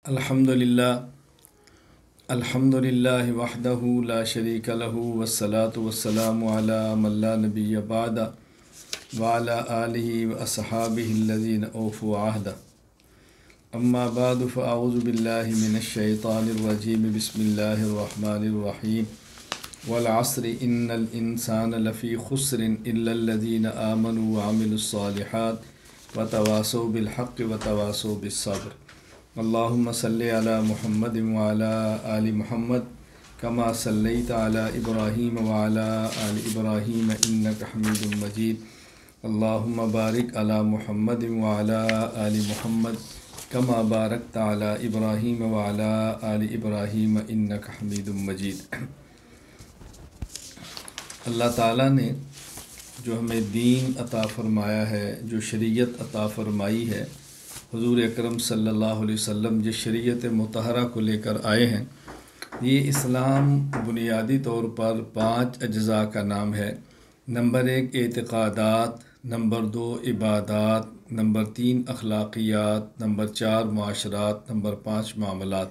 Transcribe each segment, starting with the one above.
الحمدللہ وحدہ لا شریک لہ والصلاة والسلام علی من لا نبی بعد وعلی آلہ واصحابہ الذین اوفوا عہدہ اما بعد فاعوذ باللہ من الشیطان الرجیم بسم اللہ الرحمن الرحیم والعصر ان الانسان لفی خسر الا الذین آمنوا وعملوا الصالحات وتواصوا بالحق وتواصوا بالصبر اللہم صلی علی محمد وعلی آل محمد کما صلیت علی ابراہیم وعلی آل ابراہیم انک حمید مجید اللہم بارک علی محمد وعلی آل محمد کما بارکت علی ابراہیم وعلی آل ابراہیم انک حمید مجید۔ اللہ تعالیٰ نے جو ہمیں دین عطا فرمایا ہے، جو شریعت عطا فرمائی ہے، حضور اکرم صلی اللہ علیہ وسلم جس شریعت مطہرہ کو لے کر آئے ہیں، یہ اسلام بنیادی طور پر 5 اجزاء کا نام ہے۔ نمبر 1 اعتقادات، نمبر 2 عبادات، نمبر 3 اخلاقیات، نمبر 4 معاشرات، نمبر 5 معاملات۔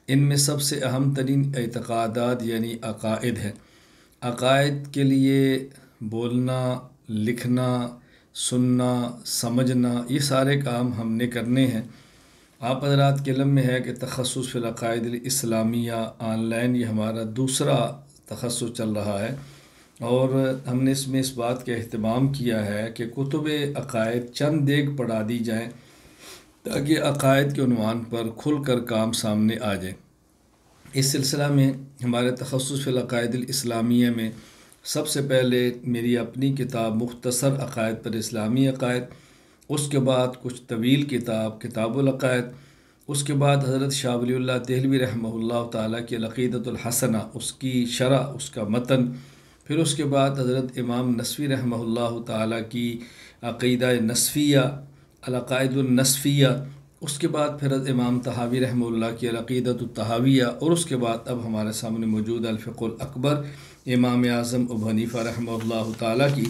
ان میں سب سے اہم ترین اعتقادات یعنی عقائد ہیں۔ عقائد کے لیے بولنا، لکھنا، سننا، سمجھنا، یہ سارے کام ہم نے کرنے ہیں۔ آپ حضرات کے علم میں ہے کہ تخصص فی العقائد الاسلامیہ آن لائن یہ ہمارا دوسرا تخصص چل رہا ہے، اور ہم نے اس میں اس بات کا اہتمام کیا ہے کہ کتب عقائد چند ایک پڑھا دی جائیں تاکہ عقائد کے عنوان پر کھل کر کام سامنے آ جائے۔ اس سلسلہ میں ہمارے تخصص فی العقائد الاسلامیہ میں سب سے پہلے میری اپنی کتاب مختصر عقائد پر اسلامی عقائد، اس کے بعد کچھ طویل کتاب العقائد، اس کے بعد حضرت شاہ ولی اللہ دہلوی رحمہ اللہ تعالیٰ کی العقیدۃ الحسنہ، اس کی شرح، اس کا متن، پھر اس کے بعد حضرت امام نصفی رحمہ اللہ تعالیٰ کی عقیدہ نصفیہ، العقائد النصفیہ، اس کے بعد پھر امام طحاوی رحمہ اللہ کی العقیدۃ الطحاویہ، اور اس کے بعد اب ہمارے سامنے موجود الفقہ الاکبر امام اعظم ابو حنیفہ رحمہ اللہ تعالیٰ کی۔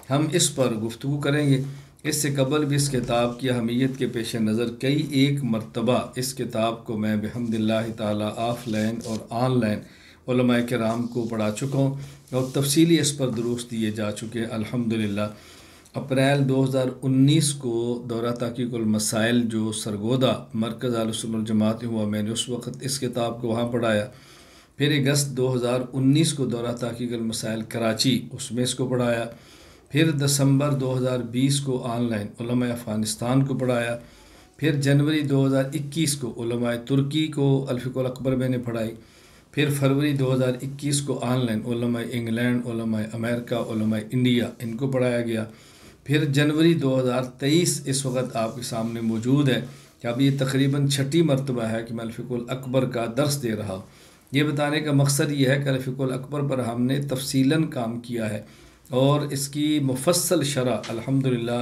ہم اس پر گفتگو کریں گے۔ اس سے قبل بھی اس کتاب کی اہمیت کے پیش نظر کئی ایک مرتبہ اس کتاب کو میں بحمد اللہ تعالیٰ آف لائن اور آن لائن علماء کرام کو پڑھا چکا ہوں، اور تفصیلی اس پر دروس دیے جا چکے الحمدللہ۔ اپریل 2019 کو دورہ تحقیق المسائل جو سرگودا مرکز اہل سنت والجماعت ہوا، میں نے اس وقت اس کتاب کو وہاں پڑھایا۔ پھر اگست 2019 کو دورہ تحقیق المسائل کراچی، اس میں اس کو پڑھایا۔ پھر دسمبر 2020 کو آن لائن علماء افغانستان کو پڑھایا۔ پھر جنوری 2021 کو علماء ترکی کو الفقہ الاکبر میں نے پڑھائی۔ پھر فروری 2021 کو آن لائن علماء انگلینڈ، علماء امریکہ، علماء انڈیا، ان کو پڑھایا گیا۔ پھر جنوری 2023 اس وقت آپ کے سامنے موجود ہے کہ اب یہ تقریباً 6ٹھی مرتبہ ہے کہ میں الفقہ الاکبر کا درس دے رہا ہوں۔ یہ بتانے کا مقصد یہ ہے کہ الفقہ الاکبر پر ہم نے تفصیلاً کام کیا ہے، اور اس کی مفصل شرح الحمدللہ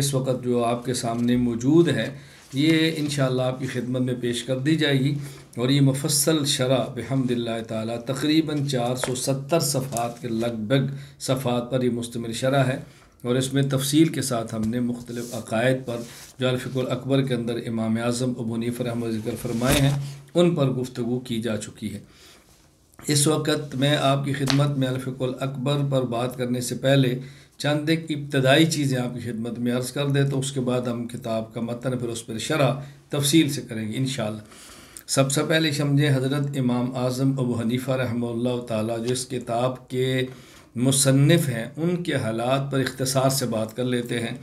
اس وقت جو آپ کے سامنے موجود ہے، یہ انشاءاللہ آپ کی خدمت میں پیش کر دی جائے گی۔ اور یہ مفصل شرح بحمد اللہ تعالیٰ تقریباً 470 صفحات کے لگ بھگ صفحات پر یہ مشتمل شرح ہے، اور اس میں تفصیل کے ساتھ ہم نے مختلف عقائد پر جو الفقہ الاکبر کے اندر امام اعظم ابو حنیفہ رحمہ اللہ ذکر فرمائے ہیں، ان پر گفتگو کی جا چکی ہے۔ اس وقت میں آپ کی خدمت میں الفقہ الاکبر پر بات کرنے سے پہلے چند ایک ابتدائی چیزیں آپ کی خدمت میں عرض کر دیتا ہوں، اس کے بعد ہم کتاب کا متن پھر اس پر شرح تفصیل سے کریں گے انشاءاللہ۔ سب سے پہلے سمجھیں حضرت امام اعظم ابو حنیفہ رحمہ اللہ تعالیٰ جو اس کتاب کے مصنف ہیں، ان کے حالات پر اختصار سے بات کر لیتے ہیں۔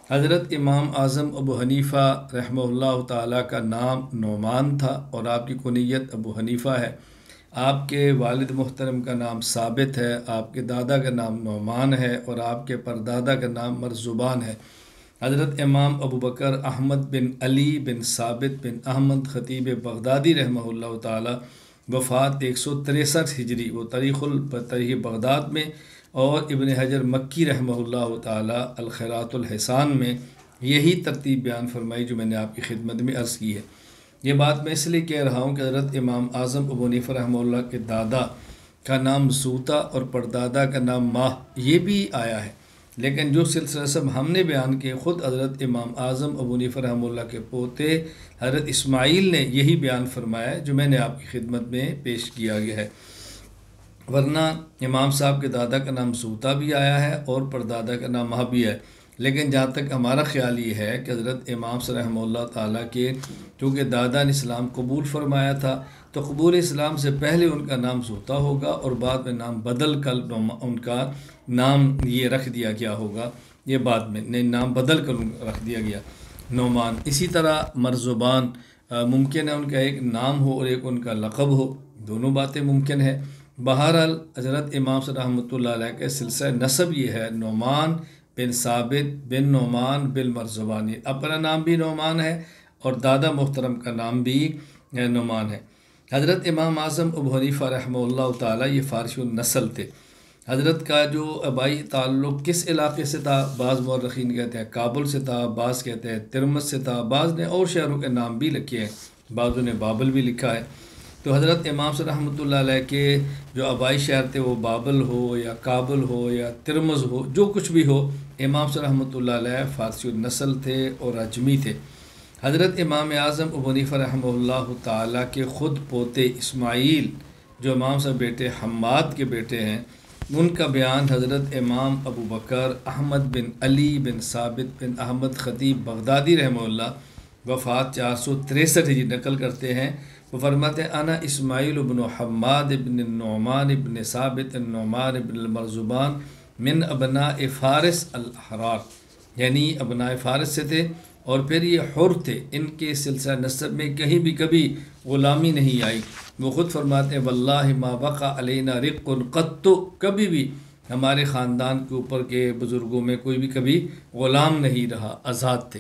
حضرت امام اعظم ابو حنیفہ رحمہ اللہ تعالیٰ کا نام نعمان تھا، اور آپ کی کنیت ابو حنیفہ ہے۔ آپ کے والد محترم کا نام ثابت ہے، آپ کے دادا کا نام نعمان ہے، اور آپ کے پردادا کا نام مرزبان ہے۔ حضرت امام ابو بکر احمد بن علی بن ثابت بن احمد خطیب بغدادی رحمہ اللہ تعالی، وفات 163 ہجری، وہ تاریخ بغداد میں، اور ابن حجر مکی رحمہ اللہ تعالی الخیرات الحسان میں یہی ترتیب بیان فرمائی جو میں نے آپ کی خدمت میں عرض کی ہے۔ یہ بات میں اس لیے کہہ رہا ہوں کہ حضرت امام اعظم ابو حنیفہ رحمہ اللہ کے دادا کا نام زوتا اور پردادا کا نام ماہ، یہ بھی آیا ہے، لیکن جو سلسلہ سب ہم نے بیان کیے خود حضرت امام اعظم ابو حنیفہ رحمہ اللہ کے پوتے حضرت اسماعیل نے یہی بیان فرمایا ہے جو میں نے آپ کی خدمت میں پیش کیا گیا ہے۔ ورنہ امام صاحب کے دادا کا نام سوتا بھی آیا ہے اور پردادا کا نام مہبی ہے، لیکن جہاں تک ہمارا خیال یہ ہے کہ حضرت امام صلی رحمہ اللہ تعالیٰ کے چونکہ دادا نے اسلام قبول فرمایا تھا تو قبول اسلام سے پہلے ان کا نام سوتا ہوگا اور بعد میں نام بدل کر ان کا نام یہ رکھ دیا گیا ہوگا، یہ بعد میں نام بدل کر رکھ دیا گیا نعمان۔ اسی طرح مرزبان ممکن ہے ان کا ایک نام ہو اور ایک ان کا لقب ہو، دونوں باتیں ممکن ہے۔ بہرحال حضرت امام صلی رحمۃ اللہ علیہ کے سلسلہ نسب یہ ہے نعمان بن ثابت بن نعمان بن مرزبانی، اپنا نام بھی نعمان ہے اور دادا محترم کا نام بھی نعمان ہے۔ حضرت امام اعظم ابو حنیفہ رحمہ اللہ تعالیٰ یہ فارسی النسل تھے۔ حضرت کا جو آبائی تعلق کس علاقے سے تھا، بعض مورخین کہتے ہیں کابل سے تھا، بعض کہتے ہیں ترمذ سے تھا، بعض نے اور شہروں کے نام بھی لکھے ہیں، بعضوں نے بابل بھی لکھا ہے۔ تو حضرت امام صلی رحمۃ اللہ علیہ کے جو آبائی شہر تھے وہ بابل ہو یا کابل ہو یا ترمذ ہو، جو کچھ بھی ہو، امام صلی رحمۃ اللہ علیہ فارسی النسل تھے اور اجمی تھے۔ حضرت امام اعظم ابو حنیفہ رحمہ اللہ تعالیٰ کے خود پوتے اسماعیل جو امام صاحب بیٹے حماد کے بیٹے ہیں، ان کا بیان حضرت امام ابو بکر احمد بن علی بن ثابت بن احمد خطیب بغدادی رحمہ اللہ وفات 463 ہجری نقل کرتے ہیں۔ وہ فرماتے ہیں انا اسماعیل بن حماد بن النعمان بن ثابت النعمان بن المرزبان من ابناء فارس الاحرار، یعنی ابناء فارس سے تھے اور پھر یہ حر تھے، ان کے سلسلہ نسب میں کہیں بھی کبھی غلامی نہیں آئی۔ وہ خود فرماتے ہیں واللہ ما بقى علینا رق قط، کبھی بھی ہمارے خاندان کے اوپر کے بزرگوں میں کوئی بھی کبھی غلام نہیں رہا، آزاد تھے۔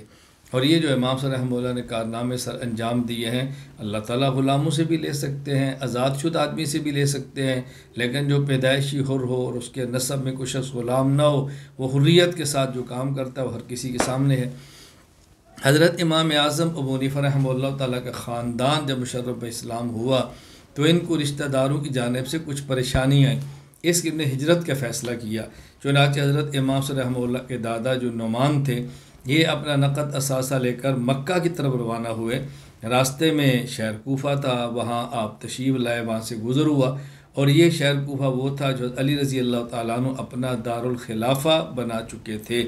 اور یہ جو امام صلی رحمہ اللہ نے کارنامے سر انجام دیے ہیں، اللہ تعالیٰ غلاموں سے بھی لے سکتے ہیں، آزاد شدہ آدمی سے بھی لے سکتے ہیں، لیکن جو پیدائشی حر ہو اور اس کے نسب میں کوئی شخص غلام نہ ہو، وہ حریت کے ساتھ جو کام کرتا ہے وہ ہر کسی کے سامنے ہے۔ حضرت امام اعظم ابو حنیفہ رحمہ اللہ تعالیٰ کا خاندان جب مشرف اسلام ہوا تو ان کو رشتہ داروں کی جانب سے کچھ پریشانی آئی، اس لیے انہیں ہجرت کا فیصلہ کیا۔ چنانچہ حضرت امام صلی رحمہ اللہ کے دادا جو نعمان تھے، یہ اپنا نقد اثاثہ لے کر مکہ کی طرف روانہ ہوئے۔ راستے میں شہر کوفہ تھا، وہاں آپ تشریف لائے، وہاں سے گزر ہوا، اور یہ شہر کوفہ وہ تھا جو علی رضی اللہ تعالیٰ عنہ اپنا دارالخلافہ بنا چکے تھے۔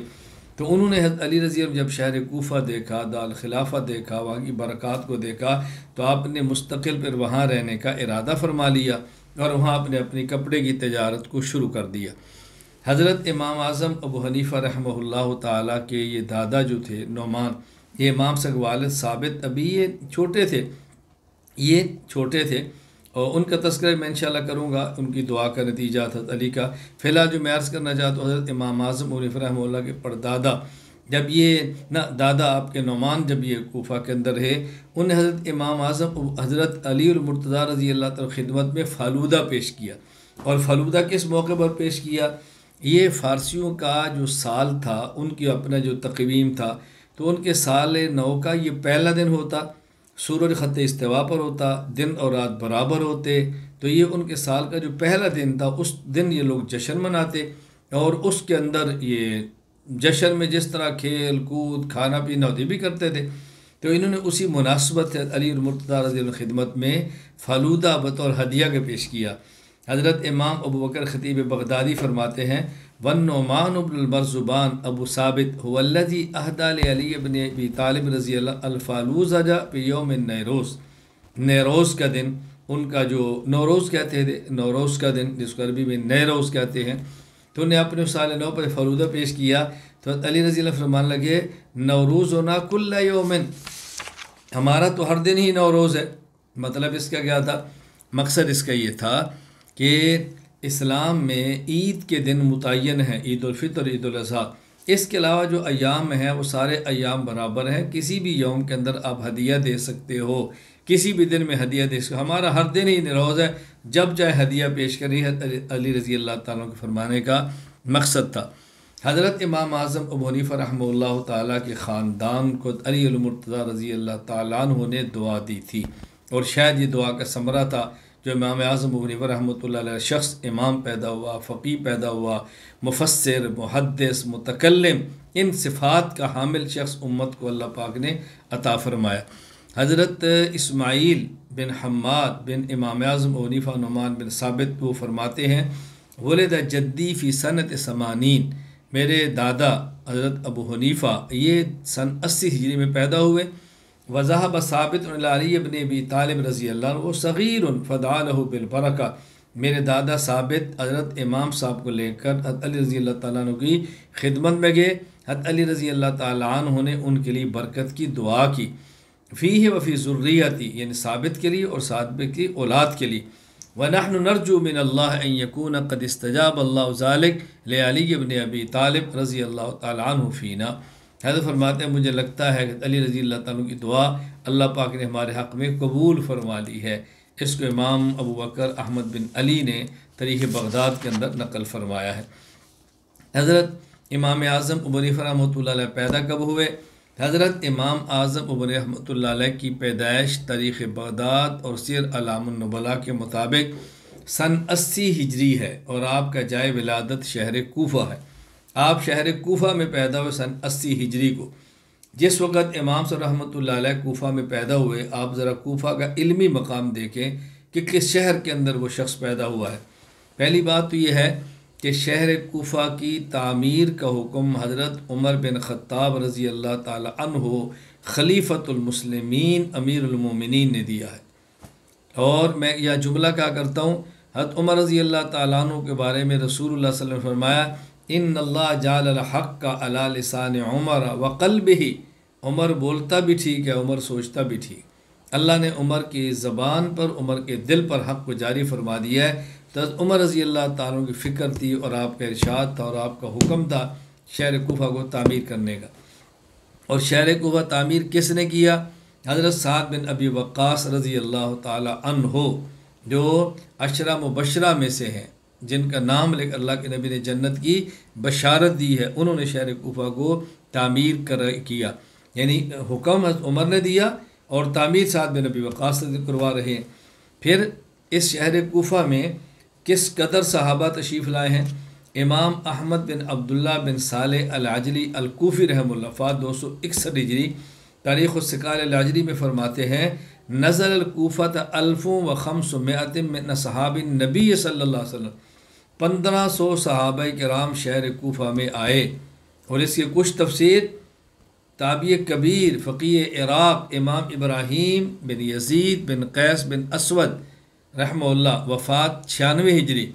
تو انہوں نے حضرت علی رضی اللہ جب شہر کوفہ دیکھا، دارالخلافہ دیکھا، وہاں کی برکات کو دیکھا، تو آپ نے مستقل پر وہاں رہنے کا ارادہ فرما لیا اور وہاں اپنی کپڑے کی تجارت کو شروع کر دیا۔ حضرت امام اعظم ابو حنیفہ رحمہ اللہ تعالیٰ کے یہ دادا جو تھے نعمان، یہ امام صاحب والد ثابت ابھی یہ چھوٹے تھے اور ان کا تذکرہ میں انشاءاللہ کروں گا، ان کی دعا کا نتیجہ حضرت علی کا۔ فی الحال جو میں عرض کرنا چاہتا ہوں، حضرت امام اعظم ابو حنیفہ رحمہ اللہ کے پردادا جب دادا آپ کے نعمان جب یہ کوفہ کے اندر رہے، انہوں نے حضرت امام اعظم حضرت علی المرتضیٰ رضی اللہ تعالیٰ خدمت میں فالودہ پیش کیا۔ اور فالودہ کس موقع پر پیش کیا؟ یہ فارسیوں کا جو سال تھا، ان کی اپنا جو تقویم تھا، تو ان کے سال نو کا یہ پہلا دن ہوتا، سورج خط استوا پر ہوتا، دن اور رات برابر ہوتے، تو یہ ان کے سال کا جو پہلا دن تھا، اس دن یہ لوگ جشن مناتے اور اس کے اندر یہ جشن میں جس طرح کھیل کود کھانا پینا ہوتی بھی کرتے تھے۔ تو انہوں نے اسی مناسبت سے علی المرتضیٰ رضی اللہ خدمت میں فالودہ بطور ہدیہ کے پیش کیا۔ حضرت امام ابو بکر خطیب بغدادی فرماتے ہیں وَالنُّعْمَانُ بْنُ الْمَرْزُبَانِ ابو ثابت هو الذي اهدى لعلی بن ابی طالب رضی اللہ الفالوزہ فی یوم النیروز، نیروز کا دن، ان کا جو نوروز کہتے تھے، نوروز کا دن جس کو عربی میں نیروز کہتے ہیں، تو انہیں اپنے سال نو پر فالودہ پیش کیا۔ تو علی رضی اللہ فرمان لگے نوروزنا کل یومن، ہمارا تو ہر دن ہی نوروز ہے۔ مطلب اس کا کیا تھا؟ مقصد اس کا یہ تھا کہ اسلام میں عید کے دن متعین ہیں، عید الفطر، عید الاضحیٰ، اس کے علاوہ جو ایام ہیں وہ سارے ایام برابر ہیں، کسی بھی یوم کے اندر آپ ہدیہ دے سکتے ہو، کسی بھی دن میں ہدیہ دے سکتے ہو، ہمارا ہر دن ہی نوروز ہے، جب چاہے ہدیہ پیش کری ہے۔ علی رضی اللہ تعالیٰ کے فرمانے کا مقصد تھا۔ حضرت امام اعظم ابو حنیفہ رحمہ اللہ تعالیٰ کے خاندان کو علی المرتضیٰ رضی اللہ تعالیٰ عنہ نے دعا دی تھی، اور شاید یہ دعا کا ثمرہ تھا جو امام اعظم ابو حنیفہ رحمۃ اللہ علیہ شخص امام پیدا ہوا، فقیہ پیدا ہوا، مفسر، محدث، متکلم، ان صفات کا حامل شخص امت کو اللہ پاک نے عطا فرمایا۔ حضرت اسماعیل بن حماد بن امام اعظم ابو حنیفہ نعمان بن ثابت وہ فرماتے ہیں ولد جدی فی سنت 80، میرے دادا حضرت ابو حنیفہ یہ سن 80 ہجری میں پیدا ہوئے۔ وذهب ثابت علی ابن ابی طالب رضی اللہ عنہ وہ صغیر فدعا له بالبرکہ، میرے دادا ثابت حضرت امام صاحب کو لے کر حضرت علی رضی اللہ تعالیٰ عنہ کی خدمت میں گئے۔ حضرت علی رضی اللہ تعالیٰ عنہ نے ان کے لیے برکت کی دعا کی، فیہ وفی ذریتی، یعنی ثابت کے لیے اور ثابت کی اولاد کے لیے۔ وَنَحْنُ نَرْجُو مِنَ اللَّهِ أَن يَكُونَ قَدْ اسْتَجَابَ اللَّهُ ذَلِكَ لِعَلِيِّ بْنِ أَبِي طالب رضی اللہ تعالیٰ عنہ فینا۔ حضرت فرماتے ہیں مجھے لگتا ہے کہ علی رضی اللہ تعالیٰ کی دعا اللہ پاک نے ہمارے حق میں قبول فرما لی ہے۔ اس کو امام ابو بکر احمد بن علی نے تاریخ بغداد کے اندر نقل فرمایا ہے۔ حضرت امام اعظم ابو حنیفہ رحمۃ اللہ علیہ پیدا کب ہوئے؟ حضرت امام اعظم ابو حنیفہ رحمۃ اللہ علیہ کی پیدائش تاریخ بغداد اور سیر اعلام النبلاء کے مطابق سن 80 ہجری ہے، اور آپ کا جائے ولادت شہر کوفہ ہے۔ آپ شہر کوفہ میں پیدا ہوئے سن 80 ہجری کو۔ جس وقت امام صاحب رحمۃ اللہ علیہ کوفہ میں پیدا ہوئے، آپ ذرا کوفہ کا علمی مقام دیکھیں کہ کس شہر کے اندر وہ شخص پیدا ہوا ہے۔ پہلی بات تو یہ ہے کہ شہر کوفہ کی تعمیر کا حکم حضرت عمر بن خطاب رضی اللہ تعالی عنہ خلیفۃ المسلمین امیر المومنین نے دیا ہے۔ اور میں یہ جملہ کہا کرتا ہوں، حضرت عمر رضی اللہ تعالیٰ عنہ کے بارے میں رسول اللہ صلی اللہ علیہ وسلم نے فرمایا ان اللہ جعل الحق علی لسان عمر وقلبہ، عمر بولتا بھی ٹھیک ہے، عمر سوچتا بھی ٹھیک۔ اللہ نے عمر کی زبان پر، عمر کے دل پر حق کو جاری فرما دیا ہے۔ تو عمر رضی اللہ تعالیٰ کی فکر تھی اور آپ کا ارشاد تھا اور آپ کا حکم تھا شہر کوفہ کو تعمیر کرنے کا۔ اور شہر کوفہ تعمیر کس نے کیا؟ حضرت سعد بن ابی وقاص رضی اللہ تعالی عنہ، جو عشرہ مبشرہ میں سے ہیں، جن کا نام لے کر اللہ کے نبی نے جنت کی بشارت دی ہے، انہوں نے شہر کوفہ کو تعمیر کیا۔ یعنی حکم حضرت عمر نے دیا اور تعمیر سعد بن ابی وقاص سے کروا رہے ہیں۔ پھر اس شہر کوفہ میں کس قدر صحابہ تشریف لائے ہیں؟ امام احمد بن عبداللہ بن صالح العجلی الکوفی رحمہ اللہ وفات 261 ہجری، تاریخ الثقال العجلی میں فرماتے ہیں نزل الکوفۃ 1500 من صحاب النبی صلی اللہ علیہ وسلم، 1500 صحابہ کرام شہر کوفہ میں آئے۔ اور اس کی کچھ تفسیر تابعی کبیر فقیہ عراق امام ابراہیم بن یزید بن قیس بن اسود رحمہ اللہ وفات 96 ہجری،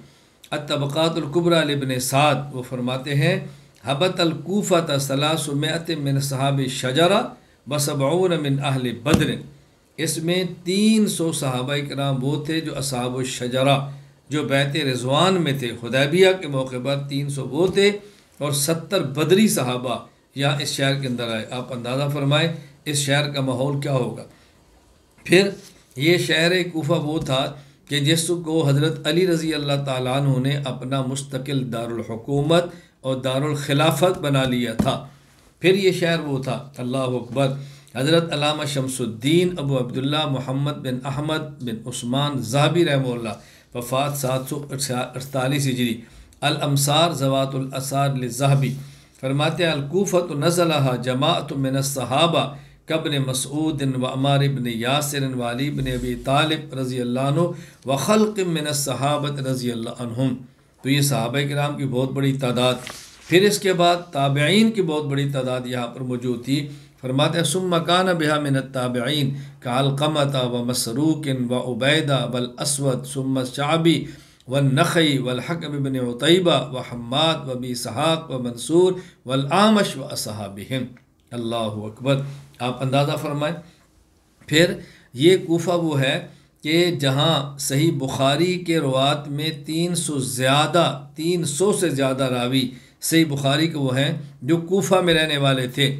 الطبقات الکبریٰ لابن سعد وہ فرماتے ہیں حبت الکوفۃ 300 من صحاب الشجرہ و70 من اہل بدر، اس میں 300 صحابہ کرام وہ تھے جو اصحاب الشجرہ جو بیعت رضوان میں تھے، حدیبیہ کے موقع پر 300 وہ تھے، اور 70 بدری صحابہ یہاں اس شہر کے اندر آئے۔ آپ اندازہ فرمائیں اس شہر کا ماحول کیا ہوگا۔ پھر یہ شہر کوفہ وہ تھا کہ جس کو حضرت علی رضی اللہ تعالیٰ عنہ نے اپنا مستقل دارالحکومت اور دارالخلافت بنا لیا تھا۔ پھر یہ شہر وہ تھا، اللہ اکبر، حضرت علامہ شمس الدین ابو عبداللہ محمد بن احمد بن عثمان ذہبی رحمہ اللہ وفات 748 ہجری، الامصار ذوات الاثار للذہبی فرماتے ہیں الکوفۃ نزلہا جماعت من الصحابہ کابن مسعود و عمار بن یاسر و علی بن ابی طالب رضی اللہ عنہ و خلق من الصحابۃ رضی اللہ عنہم۔ تو یہ صحابہ کرام کی بہت بڑی تعداد، پھر اس کے بعد تابعین کی بہت بڑی تعداد یہاں پر موجود تھی۔ فرماتے ہیں ثم کان بها من التابعین کعلقمۃ و مسروق و عبیدہ والاسود ثم الشعبی والنخعی والحکم بن عتیبہ وحماد وابی اسحاق ومنصور والعامش واصحابہم۔ اللہ اکبر، آپ اندازہ فرمائیں۔ پھر یہ کوفہ وہ ہے کہ جہاں صحیح بخاری کے روات میں 300 سے زیادہ راوی صحیح بخاری کے وہ ہیں جو کوفہ میں رہنے والے تھے۔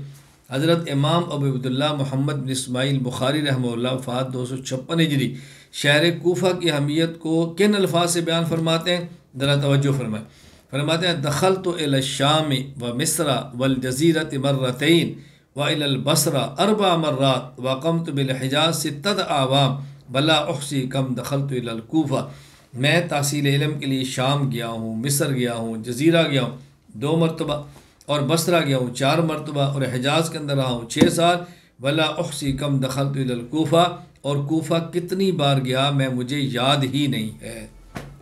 حضرت امام ابو عبداللہ محمد بن اسماعیل بخاری رحمہ اللہ وفات 256 ہجری، شہر کوفہ کی اہمیت کو کن الفاظ سے بیان فرماتے ہیں؟ ذرا توجہ فرمائیں۔ فرماتے ہیں دخلت الی الشام و مصر والجزیرۃ مرتین و الی البصرہ 4 مرات وقمت بالحجاز 6 اعوام بلا احصی کم دخلت الی الکوفہ، میں تحصیل علم کے لیے شام گیا ہوں، مصر گیا ہوں، جزیرہ گیا ہوں 2 مرتبہ، اور بصرہ گیا ہوں 4 مرتبہ، اور حجاز کے اندر رہا ہوں 6 سال۔ ولا احصی کم دخلت الی الکوفہ، اور کوفہ کتنی بار گیا میں مجھے یاد ہی نہیں ہے،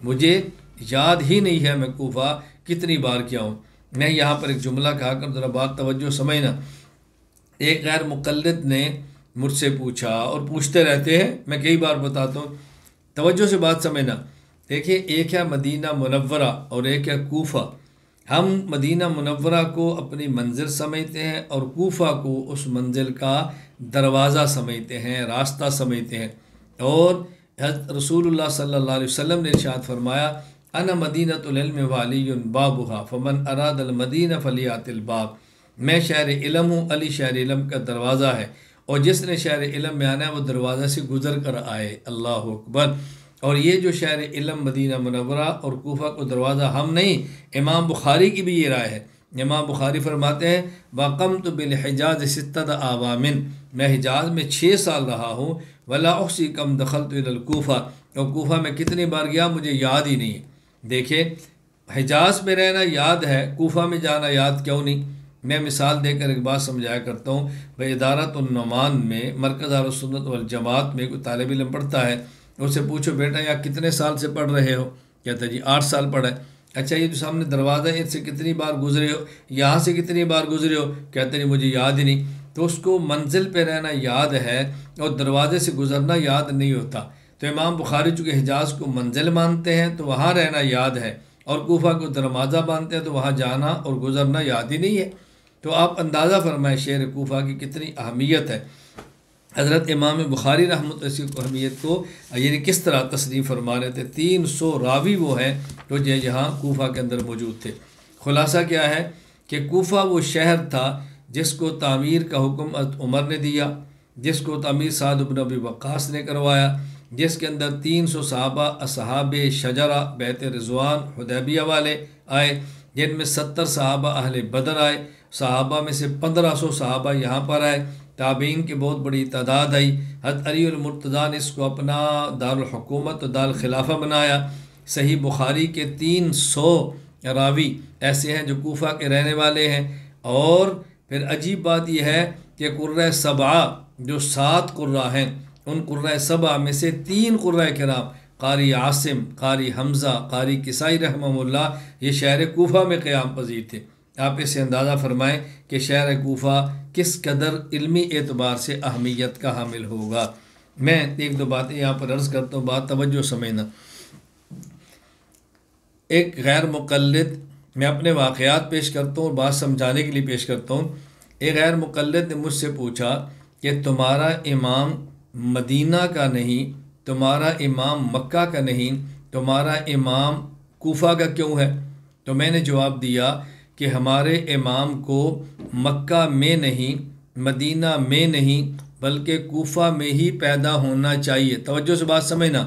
مجھے یاد ہی نہیں ہے میں کوفہ کتنی بار کیا ہوں۔ میں یہاں پر ایک جملہ کہا کر ذرا بات توجہ سمجھنا۔ ایک غیر مقلد نے مجھ سے پوچھا، اور پوچھتے رہتے ہیں، میں کئی بار بتاتا ہوں، توجہ سے بات سمجھنا۔ دیکھیں، ایک ہے مدینہ منورہ اور ایک ہے کوفہ۔ ہم مدینہ منورہ کو اپنی منزل سمجھتے ہیں، اور کوفہ کو اس منزل کا دروازہ سمجھتے ہیں، راستہ سمجھتے ہیں۔ اور حضرت رسول اللہ صلی اللہ علیہ وسلم نے ارشاد فرمایا، انا مدینۃ العلم وعلی بابھا فمن اراد المدینہ فلیات الباب، میں شہر علم ہوں، علی شہر علم کا دروازہ ہے، اور جس نے شہر علم میں آنا ہے وہ دروازہ سے گزر کر آئے۔ اللہ اکبر۔ اور یہ جو شہر علم مدینہ منورہ اور کوفہ کو دروازہ ہم نہیں، امام بخاری کی بھی یہ رائے ہے۔ امام بخاری فرماتے ہیں، وَقَمْتُ بِالْحِجَازِ سِتَّةَ أَعْوَامٍ، میں حجاز میں 6 سال رہا ہوں، وَلَا أُحْصِي كَمْ دَخَلْتُ إِلَى الْكُوفَةِ، اور کوفہ میں کتنی بار گیا مجھے یاد ہی نہیں ہے۔ دیکھیں، حجاز میں رہنا یاد ہے، کوفہ میں جانا یاد کیوں نہیں؟ میں مثال دے کر ایک بات سمجھایا کرتا ہوں۔ بھائی ادارۃ النعمان میں مرکز اہل سنت والجماعت میں کوئی طالب علم پڑھتا ہے، اس سے پوچھو بیٹا یہاں کتنے سال سے پڑھ رہے ہو؟ کہتا ہے جی 8 سال پڑھا ہے۔ اچھا یہ جو سامنے دروازہ ہے اس سے کتنی بار گزرے ہو؟ یہاں سے کتنی بار گزرے ہو؟ کہتے ہیں مجھے یاد ہی نہیں۔ تو اس کو منزل پہ رہنا یاد ہے اور دروازے سے گزرنا یاد نہیں ہوتا۔ تو امام بخاری چونکہ حجاز کو منزل مانتے ہیں تو وہاں رہنا یاد ہے، اور کوفہ کو دروازہ مانتے ہیں تو وہاں جانا اور گزرنا یاد ہی نہیں ہے۔ تو آپ اندازہ فرمائیں شہر کوفہ کی کتنی اہمیت ہے۔ حضرت امام بخاری رحمۃ اللہ علیہ اہمیت کو یعنی کس طرح تصنیف فرما رہے تھے۔ 300 راوی وہ ہیں جو یہاں کوفہ کے اندر موجود تھے۔ خلاصہ کیا ہے کہ کوفہ وہ شہر تھا جس کو تعمیر کا حکم حضرت عمر نے دیا، جس کو تعمیر سعد بن ابی وقاص نے کروایا، جس کے اندر 300 صحابہ اصحاب شجرہ بیت رضوان حدیبیہ والے آئے، جن میں 70 صحابہ اہل بدر آئے، صحابہ میں سے 1500 صحابہ یہاں پر آئے، تابعین کی بہت بڑی تعداد آئی۔ حضرت علی المرتضیٰ نے اس کو اپنا دارالحکومت و دارالخلافہ بنایا۔ صحیح بخاری کے 300 راوی ایسے ہیں جو کوفہ کے رہنے والے ہیں۔ اور پھر عجیب بات یہ ہے کہ قرۂ سبعہ جو 7 قرہ ہیں، ان قرۂ سبعہ میں سے 3 قرۂ کرام قاری عاصم، قاری حمزہ، قاری کسائی رحمہ اللہ یہ شہر کوفہ میں قیام پذیر تھے۔ آپ اسے اندازہ فرمائیں کہ شہر کوفہ کس قدر علمی اعتبار سے اہمیت کا حامل ہوگا۔ میں 1-2 باتیں یہاں پر عرض کرتا ہوں، بات توجہ سمجھنا۔ ایک غیر مقلد، میں اپنے واقعات پیش کرتا ہوں اور بات سمجھانے کے لیے پیش کرتا ہوں۔ ایک غیر مقلد نے مجھ سے پوچھا کہ تمہارا امام مدینہ کا نہیں، تمہارا امام مکہ کا نہیں، تمہارا امام کوفہ کا کیوں ہے؟ تو میں نے جواب دیا کہ ہمارے امام کو مکہ میں نہیں، مدینہ میں نہیں، بلکہ کوفہ میں ہی پیدا ہونا چاہیے۔ توجہ سے بات سمجھنا۔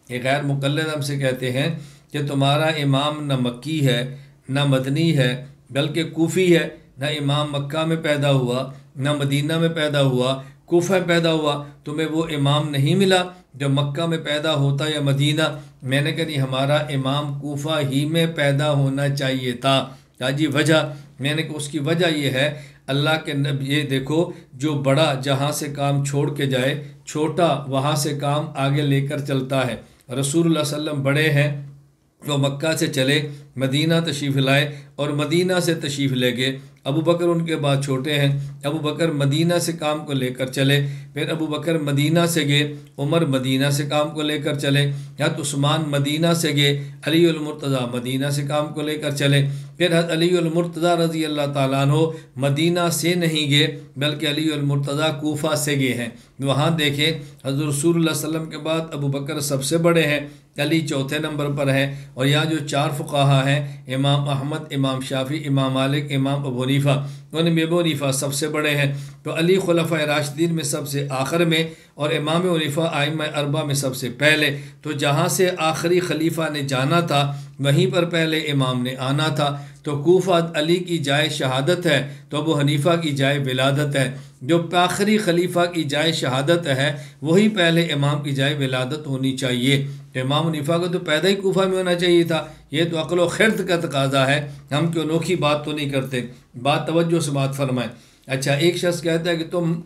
یہ غیر مقلد ہم سے کہتے ہیں کہ تمہارا امام نہ مکی ہے نہ مدنی ہے بلکہ کوفی ہے، نہ امام مکہ میں پیدا ہوا نہ مدینہ میں پیدا ہوا، کوفہ میں پیدا ہوا، تمہیں وہ امام نہیں ملا جو مکہ میں پیدا ہوتا یا مدینہ؟ میں نے کہا نہیں، ہمارا امام کوفہ ہی میں پیدا ہونا چاہیے تھا۔ کہا جی وجہ؟ میں نے کہا اس کی وجہ یہ ہے، اللہ کے نبی، یہ دیکھو جو بڑا جہاں سے کام چھوڑ کے جائے، چھوٹا وہاں سے کام آگے لے کر چلتا ہے۔ رسول اللہ صلی اللہ علیہ وسلم بڑے ہیں، وہ مکہ سے چلے مدینہ تشریف لائے اور مدینہ سے تشریف لے گئے۔ ابو بکر ان کے بعد چھوٹے ہیں، ابو بکر مدینہ سے کام کو لے کر چلے، پھر ابو بکر مدینہ سے گئے، عمر مدینہ سے کام کو لے کر چلے، حضرت عثمان مدینہ سے گئے، علی المرتضیٰ مدینہ سے کام کو لے کر چلے، پھر حضرت علی المرتضیٰ رضی اللہ تعالیٰ عنہ مدینہ سے نہیں گئے بلکہ علی المرتضیٰ کوفہ سے گئے ہیں۔ وہاں دیکھیں حضرت رسول اللہ صلی اللہ علیہ وسلم کے بعد ابو بکر سب سے بڑے ہیں، علی چوتھے نمبر پر ہے، اور یہاں جو 4 فقہا ہیں، امام احمد، امام شافعی، امام مالک، امام ابو حنیفہ، انہیں میں ابو حنیفہ سب سے بڑے ہیں، تو علی خلفۂ راشدین میں سب سے آخر میں، اور امام ابو حنیفہ ائمہ اربعہ میں سب سے پہلے۔ تو جہاں سے آخری خلیفہ نے جانا تھا وہیں پر پہلے امام نے آنا تھا۔ تو تو کوفہ علی کی جائے شہادت ہے تو ابو حنیفہ کی جائے ولادت ہے۔ جو آخری خلیفہ کی جائے شہادت ہے وہی پہلے امام کی جائے ولادت ہونی چاہیے۔ تو امام حنیفہ کو تو پیدا ہی کوفہ میں ہونا چاہیے تھا۔ یہ تو عقل و خرد کا تقاضا ہے، ہم کوئی انوکھی بات تو نہیں کرتے۔ بات توجہ سے بات فرمائیں۔ اچھا، ایک شخص کہتا ہے کہ تم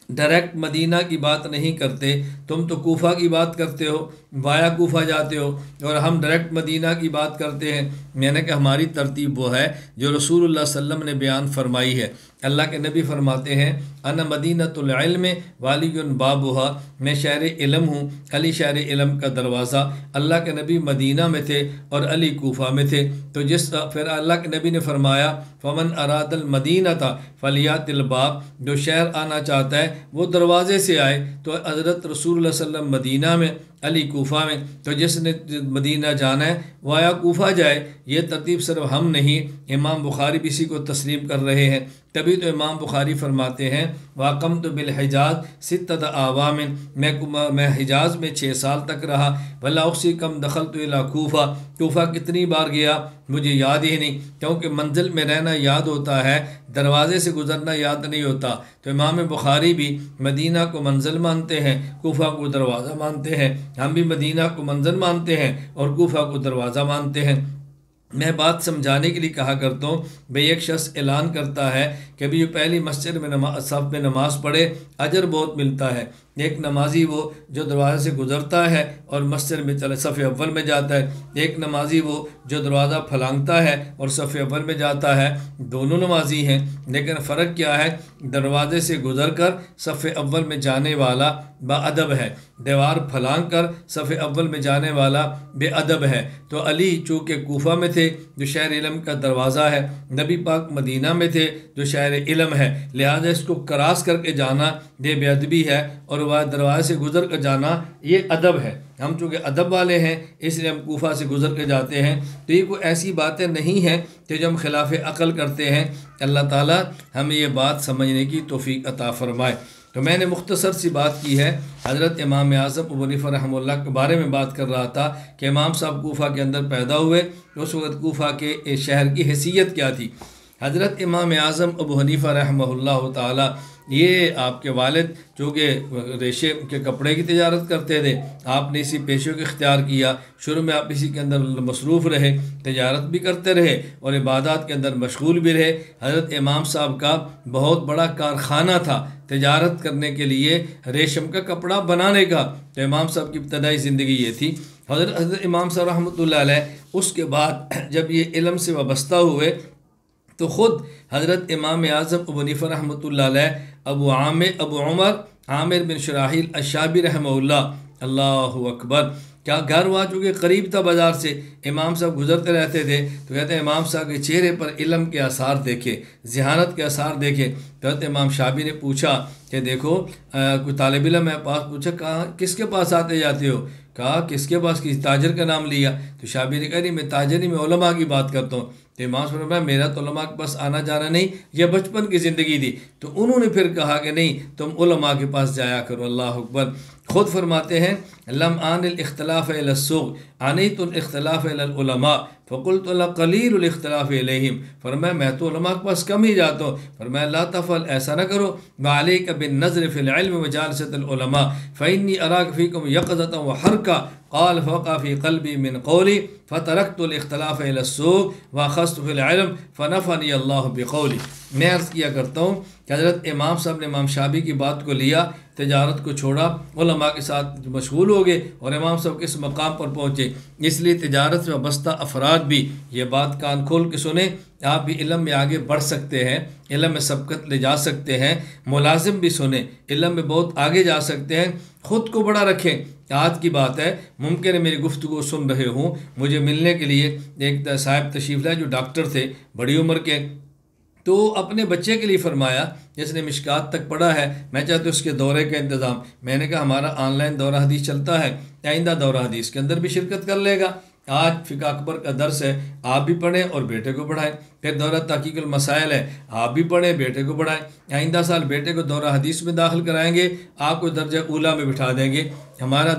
ڈائریکٹ مدینہ کی بات نہیں کرتے، تم تو کوفہ کی بات کرتے ہو، وایا کوفہ جاتے ہو، اور ہم ڈائریکٹ مدینہ کی بات کرتے ہیں۔ میں نے کہا ہماری ترتیب وہ ہے جو رسول اللہ صلی اللہ علیہ وسلم نے بیان فرمائی ہے۔ اللہ کے نبی فرماتے ہیں انا مدینۃ العلم والی بابھا، میں شہر علم ہوں، علی شہر علم کا دروازہ۔ اللہ کے نبی مدینہ میں تھے اور علی کوفہ میں تھے۔ تو پھر اللہ کے نبی نے فرمایا فمن اراد المدینۃ فلیات الباب، جو شہر آنا چاہتا ہے وہ دروازے سے آئے۔ تو حضرت رسول اللہ صلی اللہ علیہ وسلم مدینہ میں، علی کوفہ میں، تو جس نے مدینہ جانا ہے وہ آیا کوفہ جائے۔ یہ ترتیب صرف ہم نہیں، امام بخاری بھی اسی کو تسلیم کر رہے ہیں۔ تبھی تو امام بخاری فرماتے ہیں واقمت بالحجاز ستۃ اعوام، میں حجاز میں 6 سال تک رہا۔ ولا احصی کم دخلت الی کوفہ، کوفہ کتنی بار گیا مجھے یاد ہی نہیں، کیونکہ منزل میں رہنا یاد ہوتا ہے، دروازے سے گزرنا یاد نہیں ہوتا۔ تو امام بخاری بھی مدینہ کو منزل مانتے ہیں، کوفہ کو دروازہ مانتے ہیں۔ ہم بھی مدینہ کو منزل مانتے ہیں اور کوفہ کو دروازہ مانتے ہیں۔ میں بات سمجھانے کے لیے کہا کرتا ہوں، بھئی ایک شخص اعلان کرتا ہے کہ بھی پہلی مسجد میں صف میں نماز پڑھے، اجر بہت ملتا ہے۔ ایک نمازی وہ جو دروازے سے گزرتا ہے اور مسجد میں چلے صف اول میں جاتا ہے، ایک نمازی وہ جو دروازہ پھلانگتا ہے اور صف اول میں جاتا ہے۔ دونوں نمازی ہیں، لیکن فرق کیا ہے؟ دروازے سے گزر کر صف اول میں جانے والا با ادب ہے، دیوار پھلانگ کر صف اول میں جانے والا بے ادب ہے۔ تو علی چونکہ کوفہ میں تھے جو شہر علم کا دروازہ ہے، نبی پاک مدینہ میں تھے جو شہر علم ہے، لہذا اس کو کراس کر کے جانا یہ بے ادبی ہے، اور وہ دروازے سے گزر کر جانا یہ ادب ہے۔ ہم چونکہ ادب والے ہیں اس لیے ہم کوفہ سے گزر کے جاتے ہیں۔ تو یہ کوئی ایسی باتیں نہیں ہیں کہ جو ہم خلاف عقل کرتے ہیں۔ اللہ تعالیٰ ہمیں یہ بات سمجھنے کی توفیق عطا فرمائے۔ تو میں نے مختصر سی بات کی ہے، حضرت امام اعظم ابو حنیفہ رحمہ اللہ کے بارے میں بات کر رہا تھا کہ امام صاحب کوفہ کے اندر پیدا ہوئے، اس وقت کوفہ کے شہر کی حیثیت کیا تھی۔ حضرت امام اعظم ابو حنیفہ رحمہ اللہ تعالیٰ، یہ آپ کے والد چونکہ ریشے کے کپڑے کی تجارت کرتے تھے، آپ نے اسی پیشے کو اختیار کیا۔ شروع میں آپ اسی کے اندر مصروف رہے، تجارت بھی کرتے رہے اور عبادات کے اندر مشغول بھی رہے۔ حضرت امام صاحب کا بہت بڑا کارخانہ تھا تجارت کرنے کے لیے، ریشم کا کپڑا بنانے کا۔ تو امام صاحب کی ابتدائی زندگی یہ تھی۔ حضرت امام صاحب رحمۃ اللہ علیہ اس کے بعد جب یہ علم سے وابستہ ہوئے تو خود حضرت امام اعظم ابو حنیفہ رحمۃ اللہ علیہ ابو عمر عامر بن شراحیل الشعبی رحمہ اللہ، اللہ اکبر، کیا گھر ہوا چونکہ قریب تھا بازار سے، امام صاحب گزرتے رہتے تھے تو کہتے ہیں امام صاحب کے چہرے پر علم کے آثار دیکھے، ذہانت کے آثار دیکھے۔ تو حضرت امام شعبی نے پوچھا کہ دیکھو کوئی طالب علم ہے پاس، پوچھا کہاں کس کے پاس آتے جاتے ہو؟ کہا کس کے پاس؟ کسی تاجر کا نام لیا۔ تو شعبی نے کہا نہیں میں تاجر نہیں، میں علماء کی بات کرتا ہوں۔ تو امام صاحب نے فرمایا میرا تو علماء کے پاس آنا جانا نہیں، یہ بچپن کی زندگی تھی۔ تو انہوں نے پھر کہا کہ نہیں تم علماء کے پاس جایا کرو، اللہ اکبر۔ خود فرماتے ہیں لم آن الاختلاف الی السوق آنیت الاختلاف الی العلماء فقلت قلیل الاختلاف الیہم، فرمایا میں تو علماء کے پاس کم ہی جاتا ہوں، فرمایا لا تفعل، ایسا نہ کرو، وعلیک بالنظر فی العلم وجالسۃ العلماء فانی اراک فیکم یقظۃ وحرکۃ، قال فوقع فی قلبی من قولی فترکت الاختلاف الی السوق واخذت فی العلم فنفعنی اللہ بقولی۔ میں عرض کیا کرتا ہوں کہ حضرت امام صاحب نے امام شعبی کی بات کو لیا، تجارت کو چھوڑا، علماء کے ساتھ مشغول ہو گئے اور امام صاحب کس مقام پر پہنچے۔ اس لیے تجارت میں وابستہ افراد بھی یہ بات کان کھول کے سنیں، آپ بھی علم میں آگے بڑھ سکتے ہیں، علم میں سبقت لے جا سکتے ہیں۔ ملازم بھی سنیں، علم میں بہت آگے جا سکتے ہیں، خود کو بڑا رکھیں۔ آج کی بات ہے، ممکن ہے میری گفتگو سن رہے ہوں، مجھے ملنے کے لیے ایک صاحب تشریف لائے جو ڈاکٹر تھے بڑی عمر کے، تو اپنے بچے کے لیے فرمایا جس نے مشکات تک پڑھا ہے میں چاہتا ہوں اس کے دورے کا انتظام۔ میں نے کہا ہمارا آن لائن دورہ حدیث چلتا ہے، آئندہ دورہ حدیث کے اندر بھی شرکت کر لے گا۔ آج فقہ اکبر کا درس ہے، آپ بھی پڑھیں اور بیٹے کو پڑھائیں۔ پھر دورہ تحقیق المسائل ہے، آپ بھی پڑھیں بیٹے کو پڑھائیں۔ آئندہ سال بیٹے کو دورہ حدیث میں داخل کرائیں گے، آپ کو درجہ اولیٰ میں بٹھا دیں گے۔ ہمارا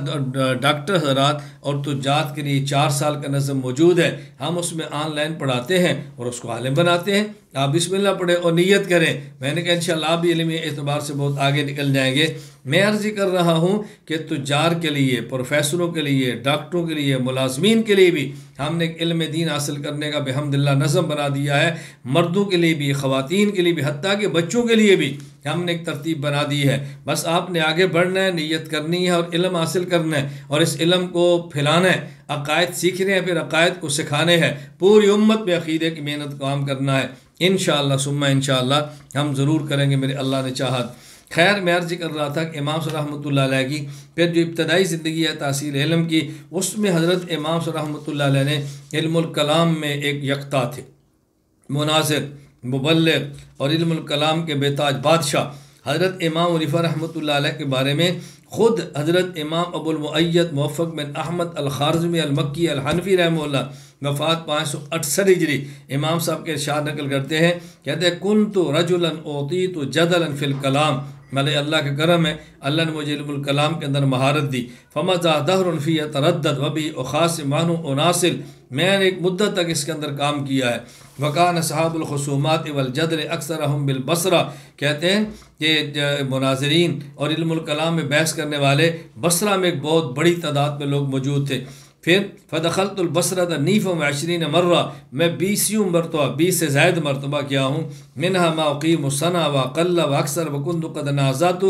ڈاکٹر حضرات اور تجارت کے لیے 4 سال کا نظم موجود ہے، ہم اس میں آن لائن پڑھاتے ہیں اور اس کو عالم بناتے ہیں۔ آپ بسم اللہ پڑھیں اور نیت کریں۔ میں نے کہا انشاءاللہ آپ بھی علمی اعتبار سے بہت آگے نکل جائیں گے۔ میں عرض کر رہا ہوں کہ تجار کے لیے، پروفیسروں کے لیے، ڈاکٹروں کے لیے، ملازمین کے لیے بھی ہم نے ایک علم دین حاصل کرنے کا بحمداللہ نظم بنا دیا ہے۔ مردوں کے لیے بھی، خواتین کے لیے بھی، حتیٰ کہ بچوں کے لیے بھی ہم نے ایک ترتیب بنا دی ہے۔ بس آپ نے آگے بڑھنا ہے، نیت کرنی ہے اور علم حاصل کرنا ہے اور اس علم کو پھیلانا ہے۔ عقائد سیکھنے ہیں، پھر عقائد کو سکھانے ہیں۔ پوری امت میں عقیدے کی محنت کو عام کرنا ہے۔ انشاءاللہ ثم انشاءاللہ ہم ضرور کریں گے، میرے اللہ نے چاہت۔ خیر، میں عرض کر رہا تھا کہ امام صاحب رحمۃ اللہ علیہ کی پھر جو ابتدائی زندگی ہے تحصیل علم کی، اس میں حضرت امام صاحب رحمۃ اللہ علیہ نے علم الکلام میں ایک یکتا تھے، مناظر، مبلغ اور علم الکلام کے بیتاج بادشاہ۔ حضرت امام حنیفہ رحمۃ اللہ علیہ کے بارے میں خود حضرت امام ابو المؤید موفق بن احمد الخارزمی المکی الحنفی رحمہ اللہ، وفات 568 ہجری، امام صاحب کے ارشاد نقل کرتے ہیں، کہتے ہیں کنت رجلا اوتیت جدلا فی الکلام، مطلب اللہ کا کرم ہے، اللہ نے مجھے علم الکلام کے اندر مہارت دی۔ فمضى دهر فی تردد وبی اخاصم عنہ اناصل، میں نے ایک مدت تک اس کے اندر کام کیا ہے۔ وکان اصحاب الخصومات والجدل اکثرهم بالبصرہ، کہتے ہیں کہ مناظرین اور علم الکلام میں بحث کرنے والے بصرہ میں ایک بہت بڑی تعداد میں لوگ موجود تھے۔ پھر فدخلت البصرة 29 مرہ، میں 20 مرتبہ، 20 سے زائد مرتبہ کیا ہوں۔ منها ما اقیم سنہ واقل واکثر وکنت قد نازعت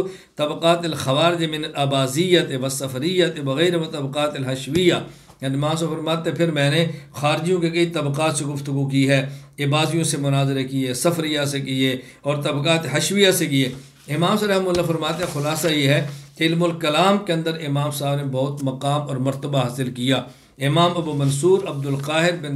طبقات الخوارج من الاباضیۃ والصفریۃ وغیر طبقات الحشویہ، یعنی ماں سے فرماتے پھر میں نے خارجیوں کے کئی طبقات سے گفتگو کی ہے، عباضیوں سے مناظرے کیے، صفریہ سے کیے اور طبقات حشویہ سے کیے۔ امام صاحب رحمہ اللہ فرماتے ہیں خلاصہ یہ ہے کہ علم الکلام کے اندر امام صاحب نے بہت مقام اور مرتبہ حاصل کیا۔ امام ابو منصور عبد القاہر بن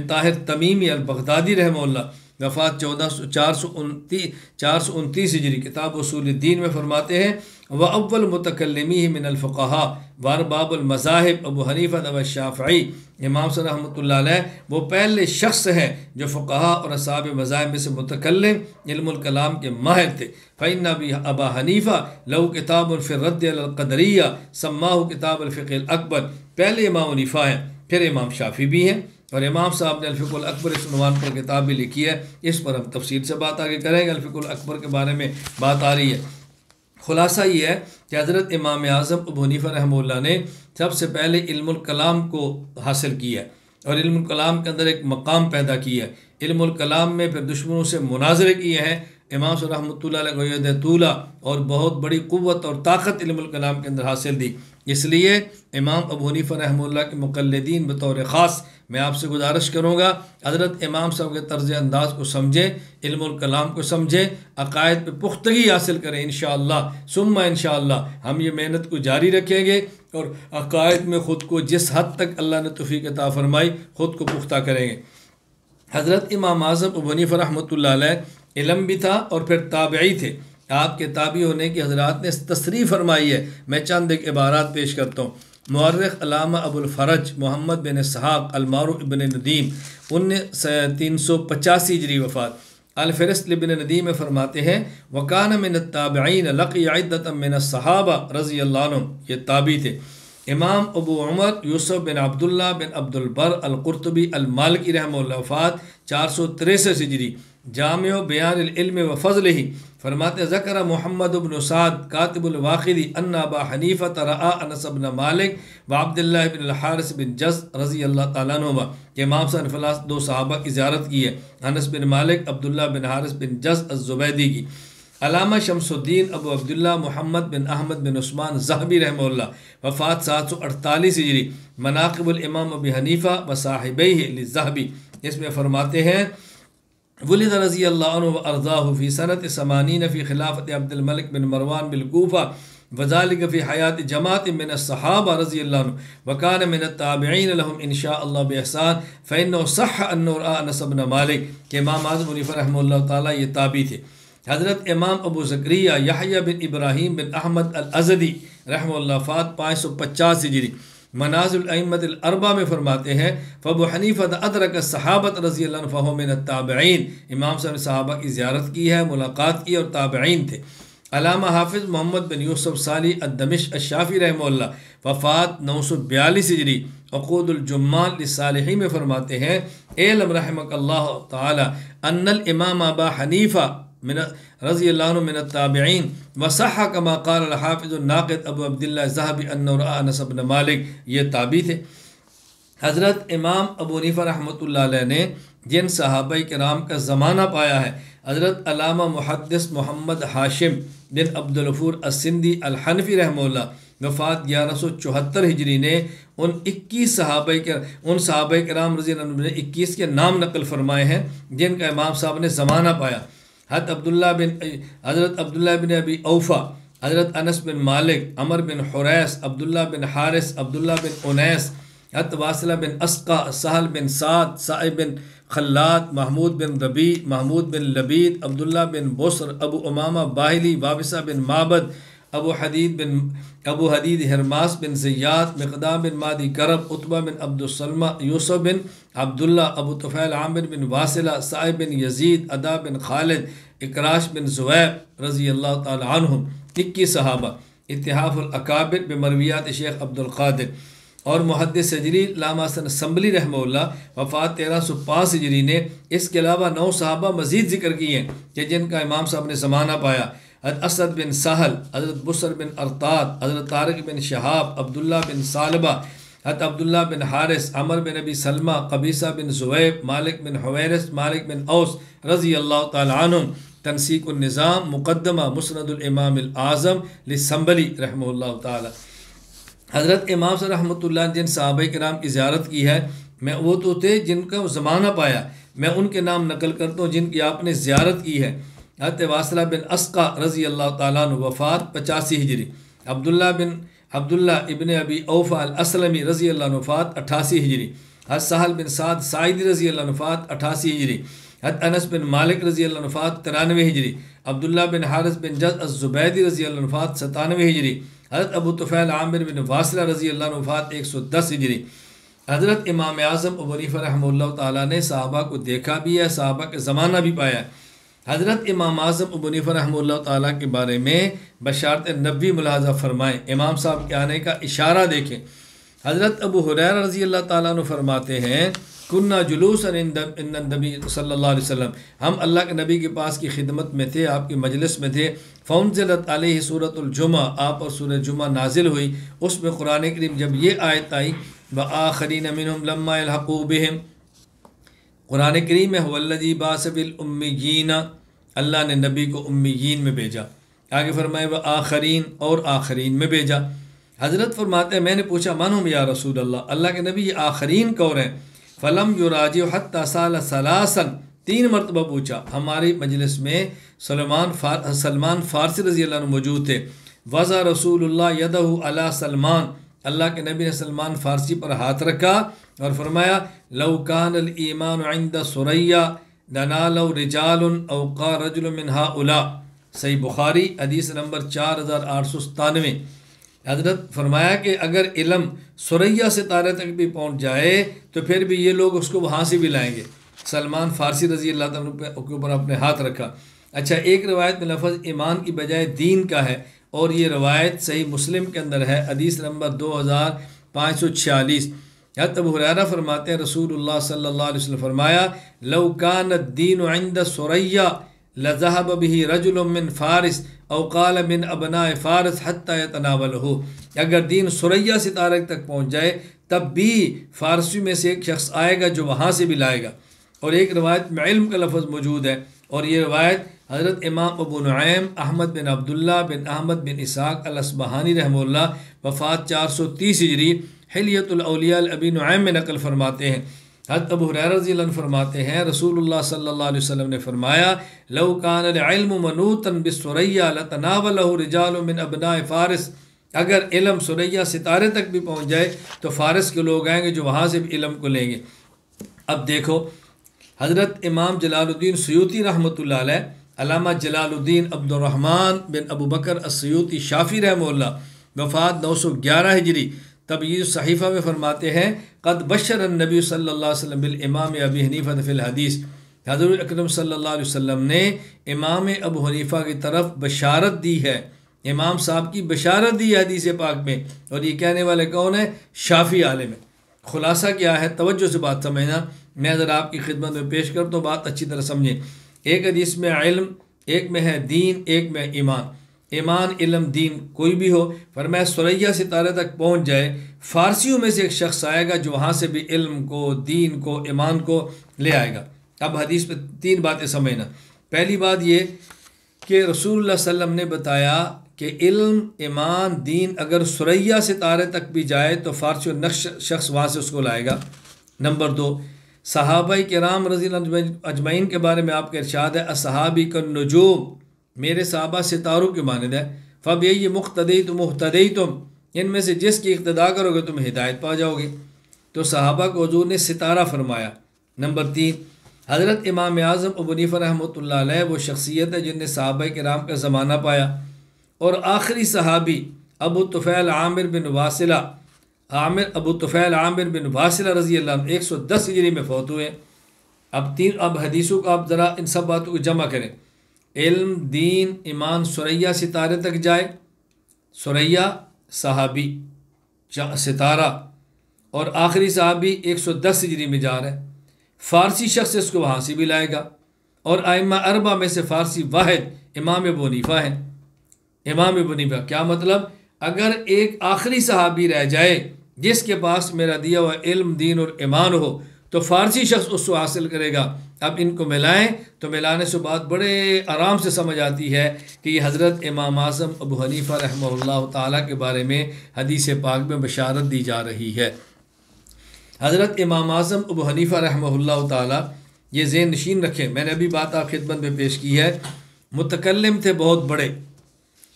طاہر تمیمی البغدادی رحمہ اللہ، وفات 429 ہجری، کتاب اصول الدین میں فرماتے ہیں وَأَوَّلُ مُتَكَلِّمِهِ مِنَ الْفُقَهَاءِ وَأَرْبَابُ الْمَذَاهِبِ ابو حنیفہ والشافعی، امام صاحب رحمۃ اللہ علیہ وہ پہلے شخص ہیں جو فقہاء اور اصحاب مذاہب میں سے متکلم علم الکلام کے ماہر تھے۔ فَإِنَّ أَبَا حنیفہ لَهُ كِتَابٌ فِي الرَّدِّ عَلَى الْقَدَرِيَّةِ سَمَّاهُ كِتَابَ الْفِقْهِ الْأَكْبَرِ، پہلے امام حنیفہ ہیں، پھر امام شافعی بھی ہیں، اور امام صاحب نے الفقہ الاکبر اس عنوان پر کتاب بھی لکھی ہے۔ اس پر ہم تفصیل سے بات آگے کریں گے، الفقہ الاکبر کے بارے میں بات آ رہی ہے۔ خلاصہ یہ ہے کہ حضرت امام اعظم ابو حنیفہ رحمہ اللہ نے سب سے پہلے علم الکلام کو حاصل کیا ہے اور علم الکلام کے اندر ایک مقام پیدا کیا ہے۔ علم الکلام میں پھر دشمنوں سے مناظرے کیے ہیں۔ امام صاحب رحمۃ اللہ علیہ کو ید طولہ اور بہت بڑی قوت اور طاقت علم الکلام کے اندر حاصل دی۔ اس لیے امام ابو حنیفہ رحمہ اللہ کے مقلدین بطور خاص میں آپ سے گزارش کروں گا حضرت امام صاحب کے طرز انداز کو سمجھیں، علم الکلام کو سمجھیں، عقائد پہ پختگی حاصل کریں۔ انشاءاللہ ثم انشاءاللہ ہم یہ محنت کو جاری رکھیں گے اور عقائد میں خود کو جس حد تک اللہ نے توفیق عطا فرمائی خود کو پختہ کریں گے۔ حضرت امام اعظم ابو حنیفہ رحمۃ اللہ علیہ علم بھی تھا اور پھر تابعی تھے۔ آپ کے تابعی ہونے کی حضرات نے تصریح فرمائی ہے، میں چند ایک عبارات پیش کرتا ہوں۔ مورخ علامہ ابو الفرج محمد بن اسحاق المعروف ابن ندیم 385 ہجری وفات، الفہرست لابن ندیم میں فرماتے ہیں وکان من التابعین لقی عدۃ من الصحابہ رضی اللہ عنہم، یہ تابعی تھے۔ امام ابو عمر یوسف بن عبداللہ بن عبد البر القرطبی المالکی رحمہ اللہ، وفات 463 ہجری، جامع بیان العلم و فضلہ، فرماتے ذکر محمد بن سعد کاتب الواقدی ان ابا حنیفہ رآ انس بن مالک و عبداللہ بن الحارث بن جز رضی اللہ تعالیٰ عنہما، کہ امام صاحب نے 2 صحابہ کی زیارت کی ہے، انس بن مالک، عبداللہ بن حارث بن جز الزبیدی کی۔ علامہ شمس الدین ابو عبداللہ محمد بن احمد بن عثمان ذہبی رحمہ اللہ، وفات 748 ہجری، مناقب الامام ابی حنیفہ و صاحبیہ للذہبی، اس میں فرماتے ہیں ولد رضی اللہ عنہ و ارضاہ فی سنۃ 80 فی خلافت عبد الملک بن مروان بالکوفہ وذالک فی حیات جماعت من الصحابہ رضی اللہ عنہ وکان من التابعین لهم ان شاء اللہ باحسان فانه صح انه رأى انس بن مالک، کہ امام اعظم حنیفہ رحمہ اللہ تعالیٰ یہ تابعی تھے۔ حضرت امام ابو زکریا یحییٰ بن ابراہیم بن احمد الازدی رحمہ اللہ، وفات 550 ہجری، منازل الائمۃ الاربعہ میں فرماتے ہیں فابو حنیفہ ادرک الصحابۃ رضی اللہ عنہ فہو من التابعین، امام صاحب نے صحابہ کی زیارت کی ہے، ملاقات کی اور تابعین تھے۔ علامہ حافظ محمد بن یوسف صالح الدمشق الشافعی رحمہ اللہ وفات 942 ہجری عقود الجمان للصالحی میں فرماتے ہیں اعلم رحمک اللہ تعالی ان الامام ابا حنیفہ رضی اللہ عنہ من التابعین وصح کما قال الحافظ الناقد ابو عبداللہ الذہبی انہ رأى انس بن مالک، یہ تابعی تھے۔ حضرت امام ابو حنیفہ رحمۃ اللہ علیہ نے جن صحابہ کرام کا زمانہ پایا ہے، حضرت علامہ محدث محمد ہاشم بن عبد الغفور السندی الحنفی رحمہ اللہ وفات 1174 ہجری نے ان صحابہ کرام رضی اللہ عنہ نے 21 کے نام نقل فرمائے ہیں جن کا امام صاحب نے زمانہ پایا۔ حضرت عبداللہ بن ابی اوفا، حضرت انس بن مالک، عمر بن حریث، عبداللہ بن حارث، عبداللہ بن انیس، حضرت واصلہ بن اسقا، سہل بن سعد، سعید بن خلاد، محمود بن ربیع، محمود بن لبید، عبداللہ بن بصر، ابو امامہ باہلی، وابسہ بن معبد، ابو حدید ہرماس بن زیاد، مقدام بن مادی کرب، عتبہ بن عبد السلمہ، یوسف بن عبداللہ، ابو طفیل عامر بن واصلہ، سعید بن یزید، ادا بن خالد، اکراش بن زویب رضی اللہ تعالی عنہم، 21 صحابہ۔ اتحاف الاکابر بمرویات شیخ عبد القادر اور محدث جلیل علامہ حسن حنبلی رحمہ اللہ وفات 1305 ہجری نے اس کے علاوہ 9 صحابہ مزید ذکر کیے ہیں کہ جن کا امام صاحب نے زمانہ پایا۔ حضرت اسد بن سہل، حضرت بصر بن ارطاد، حضرت طارق بن شہاب، عبداللہ بن ثعلبہ، حضرت عبداللہ بن حارث، عمر بن ابی سلمہ، قبیصہ بن زویب، مالک بن حویرث، مالک بن اوس رضی اللہ تعالی عنہم۔ تنسیق النظام مقدمہ مسند الامام الاعظم للحنبلی رحمہ اللہ تعالی۔ حضرت امام صاحب رحمۃ اللہ جن صحابہ کرام کی زیارت کی ہے، میں وہ تو تھے جن کا زمانہ پایا، میں ان کے نام نقل کرتا ہوں جن کی آپ نے زیارت کی ہے۔ حضرت واصلہ بن اسقا رضی اللہ تعالیٰ عنہ وفات 85 ہجری، عبداللہ ابن ابی اوفا الاسلمی رضی اللہ عنہ وفات 88 ہجری، حضرت سہل بن سعد ساعدی رضی اللہ عنہ وفات 88 ہجری، حضرت انس بن مالک رضی اللہ عنہ وفات 93 ہجری، عبداللہ بن حارث بن جز الزبیدی رضی اللہ عنہ وفات 97 ہجری، حضرت ابو طفیل عامر بن واصلہ رضی اللہ عنہ وفات 110 ہجری۔ حضرت امام اعظم ابو حنیفہ رحمہ اللہ تعالیٰ نے صحابہ کو دیکھا بھی ہے، صحابہ کے زمانہ بھی پایا ہے۔ حضرت امام اعظم ابو حنیفہ رحمہ اللہ تعالیٰ کے بارے میں بشارت نبوی ملاحظہ فرمائیں، امام صاحب کے آنے کا اشارہ دیکھیں۔ حضرت ابو ہریرہ رضی اللہ تعالیٰ عنہ فرماتے ہیں کننا جلوسا عند النبی صلی اللہ علیہ وسلم، ہم اللہ کے نبی کے پاس کی خدمت میں تھے، آپ کی مجلس میں تھے۔ فانزلت علیہ سورۃ الجمعہ، آپ پر سورہ جمعہ نازل ہوئی، اس میں قرآن کریم جب یہ آیت آئی وآخرین منہم لما یلحقوا بہم، قرآن کریم میں هو الذی بعث فی الامیین، اللہ نے نبی کو امیین میں بھیجا، آگے فرمائے وآخرین، اور آخرین میں بھیجا۔ حضرت فرماتے ہیں میں نے پوچھا من ہم یا رسول اللہ، اللہ کے نبی یہ آخرین کون ہیں؟ فلم یراجع حتی سال ثلاثا، 3 مرتبہ پوچھا۔ ہماری مجلس میں سلمان فارسی رضی اللہ عنہ موجود تھے۔ وضع رسول اللہ یدہ علی سلمان، اللہ کے نبی نے سلمان فارسی پر ہاتھ رکھا اور فرمایا لو کان الایمان عند ثریا لنالوا رجال او قال رجل من هؤلاء، صحیح بخاری حدیث نمبر 4897۔ حضرت فرمایا کہ اگر علم ثریا ستارے تک بھی پہنچ جائے تو پھر بھی یہ لوگ اس کو وہاں سے بھی لائیں گے۔ سلمان فارسی رضی اللہ عنہ کے اوپر اپنے ہاتھ رکھا۔ اچھا، ایک روایت میں لفظ ایمان کی بجائے دین کا ہے، اور یہ روایت صحیح مسلم کے اندر ہے، حدیث نمبر 2546۔ حضرت ابو ہریرہ فرماتے ہیں رسول اللہ صلی اللہ علیہ وسلم فرمایا لو کان الدین عند ثریا لذهب به رجل من فارس او قال من ابناء فارس حتى يتناوله، اگر دین ثریا ستارے تک پہنچ جائے تب بھی فارسی میں سے ایک شخص آئے گا جو وہاں سے بھی لائے گا۔ اور ایک روایت میں علم کا لفظ موجود ہے، اور یہ روایت حضرت امام ابو نعیم احمد بن عبداللہ بن احمد بن اسحاق الاصبہانی رحمہ اللہ وفات 430 ہجری حلیۃ الاولیاء ابی نعیم میں نقل فرماتے ہیں۔ حضرت ابو ہریرہ رضی اللہ عنہ فرماتے ہیں رسول اللہ صلی اللہ علیہ وسلم نے فرمایا لو کان العلم منوطا بالثریا لتناولہ رجال من ابناء فارس، اگر علم ثریا ستارے تک بھی پہنچ جائے تو فارس کے لوگ آئیں گے جو وہاں سے بھی علم کو لیں گے۔ اب دیکھو حضرت امام جلال الدین سیوطی رحمۃ اللہ علیہ، علامہ جلال الدین عبد الرحمن بن ابو بکر السیوطی شافعی رحمہ اللہ وفات 911 ہجری، تبییض الصحیفہ میں فرماتے ہیں قد بشر النبی صلی اللہ علیہ وسلم بالامام ابی حنیفہ فی الحدیث، حضور اکرم صلی اللہ علیہ وسلم نے امام ابو حنیفہ کی طرف بشارت دی ہے، امام صاحب کی بشارت دی ہے حدیث پاک میں، اور یہ کہنے والے کون ہیں؟ شافعی عالم ہے۔ خلاصہ کیا ہے؟ توجہ سے بات سمجھنا، میں ذرا آپ کی خدمت میں پیش کرتا ہوں، بات اچھی طرح سمجھیں۔ ایک حدیث میں علم، ایک میں ہے دین، ایک میں ایمان۔ ایمان، علم، دین کوئی بھی ہو، فرمایا ثریا ستارے تک پہنچ جائے، فارسیوں میں سے ایک شخص آئے گا جو وہاں سے بھی علم کو، دین کو، ایمان کو لے آئے گا۔ اب حدیث میں 3 باتیں سمجھنا۔ پہلی بات یہ کہ رسول اللہ صلی اللہ علیہ وسلم نے بتایا کہ علم، ایمان، دین اگر ثریا ستارے تک بھی جائے تو فارسی نقش شخص وہاں سے اس کو لائے گا۔ نمبر 2، صحابہ کرام رضی اللہ عنہم اجمعین کے بارے میں آپ کا ارشاد ہے اصحابی کالنجوم، میرے صحابہ ستاروں کے مانند ہے، فبئی مقتدیتم مہتدیتم، ان میں سے جس کی اقتداء کرو گے تم ہدایت پا جاؤ گے۔ تو صحابہ کو حضور نے ستارہ فرمایا۔ نمبر 3، حضرت امام اعظم ابو حنیفہ رحمۃ اللہ علیہ وہ شخصیت ہے جن نے صحابہ کرام کا زمانہ پایا، اور آخری صحابی ابو طفیل عامر بن واصلہ رضی اللہ عنہ 110 ہجری میں فوت ہوئے۔ اب حدیثوں کو آپ ذرا ان سب باتوں کو جمع کریں۔ علم، دین، ایمان ثریا ستارے تک جائے، ثریا صحابی ستارہ، اور آخری صحابی 110 ہجری میں جا رہا ہے۔ فارسی شخص اس کو وہاں سے بھی لائے گا، اور ائمہ اربعہ میں سے فارسی واحد امام ابو حنیفہ ہیں۔ امام ابو حنیفہ کیا مطلب؟ اگر ایک آخری صحابی رہ جائے جس کے پاس میرا دیا ہوا علم، دین اور ایمان ہو تو فارسی شخص اس کو حاصل کرے گا۔ اب ان کو ملائیں تو ملانے سے بات بڑے آرام سے سمجھ آتی ہے کہ یہ حضرت امام اعظم ابو حنیفہ رحمہ اللہ تعالیٰ کے بارے میں حدیث پاک میں بشارت دی جا رہی ہے۔ حضرت امام اعظم ابو حنیفہ رحمہ اللہ تعالیٰ، یہ ذہن نشین رکھیں، میں نے ابھی بات آپ خدمت میں پیش کی ہے، متکلم تھے بہت بڑے،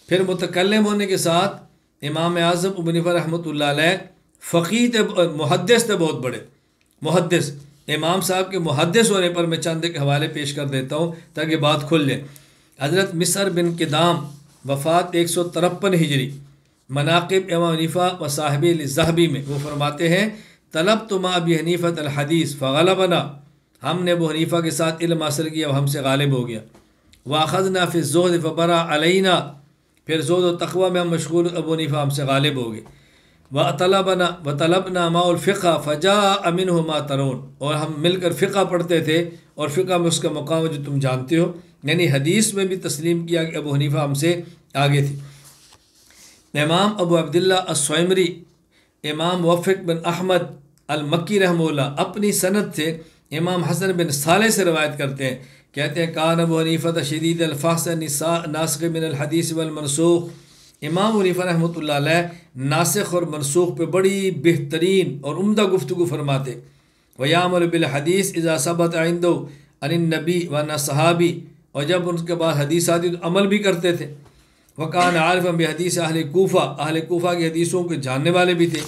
پھر متکلم ہونے کے ساتھ امام اعظم ابو حنیفہ رحمۃ اللہ علیہ فقیہ تھے، محدث تھے بہت بڑے، محدث۔ امام صاحب کے محدث ہونے پر میں چند ایک حوالے پیش کر دیتا ہوں تاکہ بات کھل لے۔ حضرت مصر بن قدام، وفات 153 ہجری، مناقب امام حنیفہ و صاحب الذہبی میں وہ فرماتے ہیں طلبت مع ابی حنیفہ الحدیث فغلبنا، ہم نے ابو حنیفہ کے ساتھ علم حاصل کیا، وہ ہم سے غالب ہو گیا۔ واخذنا فی الزہد فبرا علینا، پھر زہد و تقوی میں ہم مشغول، ابو حنیفہ ہم سے غالب ہو گئے۔ وطلبنا مع الفقہ فجاء منہ ما ترون، اور ہم مل کر فقہ پڑھتے تھے، اور فقہ میں اس کا مقام جو تم جانتے ہو، یعنی حدیث میں بھی تسلیم کیا کہ ابو حنیفہ ہم سے آگے تھے۔ امام ابو عبداللہ السویمری، امام موفق بن احمد المکی رحمہ اللہ اپنی سند سے امام حسن بن صالح سے روایت کرتے ہیں، کہتے ہیں کان ابو حنیفہ شدید الفحص ناسخ من الحدیث والمنسوخ، امام حنیفہ رحمۃ اللہ علیہ ناسخ اور منسوخ پہ بڑی بہترین اور عمدہ گفتگو فرماتے۔ وَيَعْمَلُ بِالْحَدِيثِ إِذَا ثَبَتَ عِنْدَهُ عَنِ النَّبِيِّ وَعَنْ صحابی، اور جب ان کے بعد حدیث آتی تو عمل بھی کرتے تھے۔ وَكَانَ عَارِفًا بِحَدِيثِ أَهْلِ کوفہ، اہل کوفہ کی حدیثوں کے جاننے والے بھی تھے۔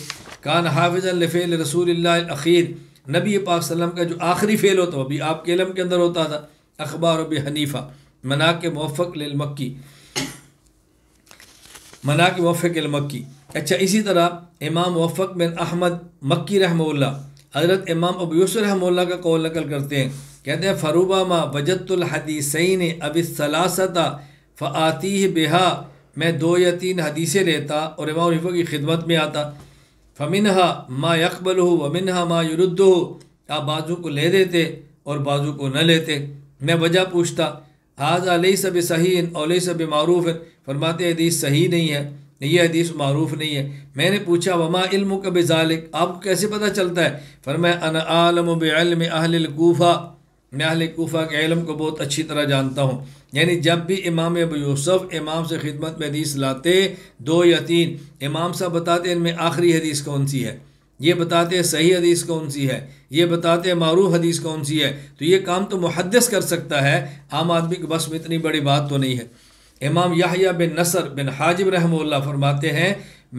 کان حافظا لفعل رسول اللہ الاخیر، نبی پاک صلی اللہ علیہ وسلم کا جو آخری فعل ہوتا وہ بھی آپ کے علم کے اندر ہوتا تھا۔ اخبار ابی حنیفہ، مناقب موفق للمکی، مناقب موفق المکی۔ اچھا، اسی طرح امام موفق بن احمد مکی رحمہ اللہ حضرت امام ابو یوسف رحمہ اللہ کا قول نقل کرتے ہیں، کہتے ہیں فربما وجدت الحدیثین اب الثلاثۃ فآتیہ بہا، میں 2 یا 3 حدیثیں لیتا اور امام حنیفہ کی خدمت میں آتا، فمنہا ما یقبلہ ومنہا ما یردہ، آپ بعضوں کو لے دیتے اور بعضوں کو نہ لیتے۔ میں وجہ پوچھتا، ھذا لیس بصحیح اور لیس بمعروف، فرماتے حدیث صحیح نہیں ہے، یہ حدیث معروف نہیں ہے۔ میں نے پوچھا وما علمک بذالک، آپ کو کیسے پتہ چلتا ہے؟ فرمایا انا عالم بعلم اہل الکوفہ، میں اہل کوفہ کے علم کو بہت اچھی طرح جانتا ہوں۔ یعنی جب بھی امام ابو یوسف امام سے خدمت میں حدیث لاتے 2 یا 3، امام صاحب بتاتے ان میں آخری حدیث کون سی ہے، یہ بتاتے ہیں صحیح حدیث کون سی ہے، یہ بتاتے ہیں معروف حدیث کون سی ہے۔ تو یہ کام تو محدث کر سکتا ہے، عام آدمی کے بس میں اتنی بڑی بات تو نہیں ہے۔ امام یحییٰ بن نصر بن حاجب رحمہ اللہ فرماتے ہیں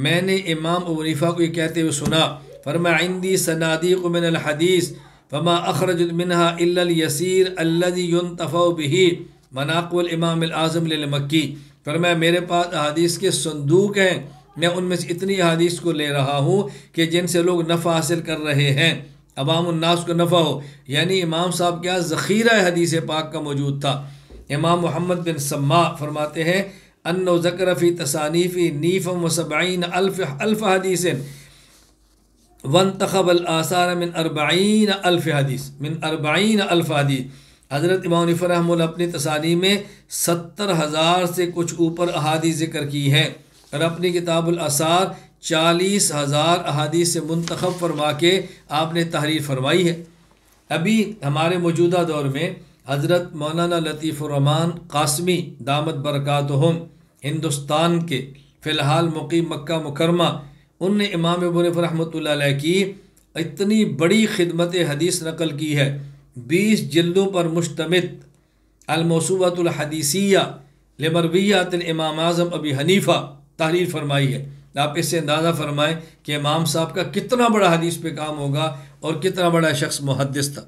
میں نے امام ابو حنیفہ کو یہ کہتے ہوئے سنا، فرمایا عندی صنادیق من الحدیث فما اخرجت منها الا اليسیر الذي ينتفع به، مناقب الامام الاعظم للمکی، فرمایا میرے پاس احادیث کے صندوق ہیں میں ان میں سے اتنی احادیث کو لے رہا ہوں کہ جن سے لوگ نفع حاصل کر رہے ہیں، عوام الناس کو نفع ہو۔ یعنی امام صاحب کیا ذخیرہ حدیث پاک کا موجود تھا۔ امام محمد بن سماع فرماتے ہیں انو ذکر فی تصانیفی نیفم و سبعین الف حدیث وانتخب الآثار من 40,000 حدیث من 40,000 حدیث۔ حضرت امام حنیفہ رحمہ اللہ اپنی تصانیف میں 70,000 سے کچھ اوپر احادیث ذکر کی ہیں، اور اپنی کتاب الآثار 40,000 احادیث سے منتخب فرما کے آپ نے تحریر فرمائی ہے۔ ابھی ہمارے موجودہ دور میں حضرت مولانا لطیف الرحمن قاسمی دامت برکاتہم ہندوستان کے فی الحال مقیم مکہ مکرمہ، ان نے امام ابو حنیفہ رحمۃ اللہ علیہ کی اتنی بڑی خدمت حدیث نقل کی ہے، 20 جلدوں پر مشتمل الموسوعۃ الحدیثیہ لمرویات الامام اعظم ابی حنیفہ تحریر فرمائی ہے۔ آپ اس سے اندازہ فرمائیں کہ امام صاحب کا کتنا بڑا حدیث پہ کام ہوگا اور کتنا بڑا شخص محدث تھا۔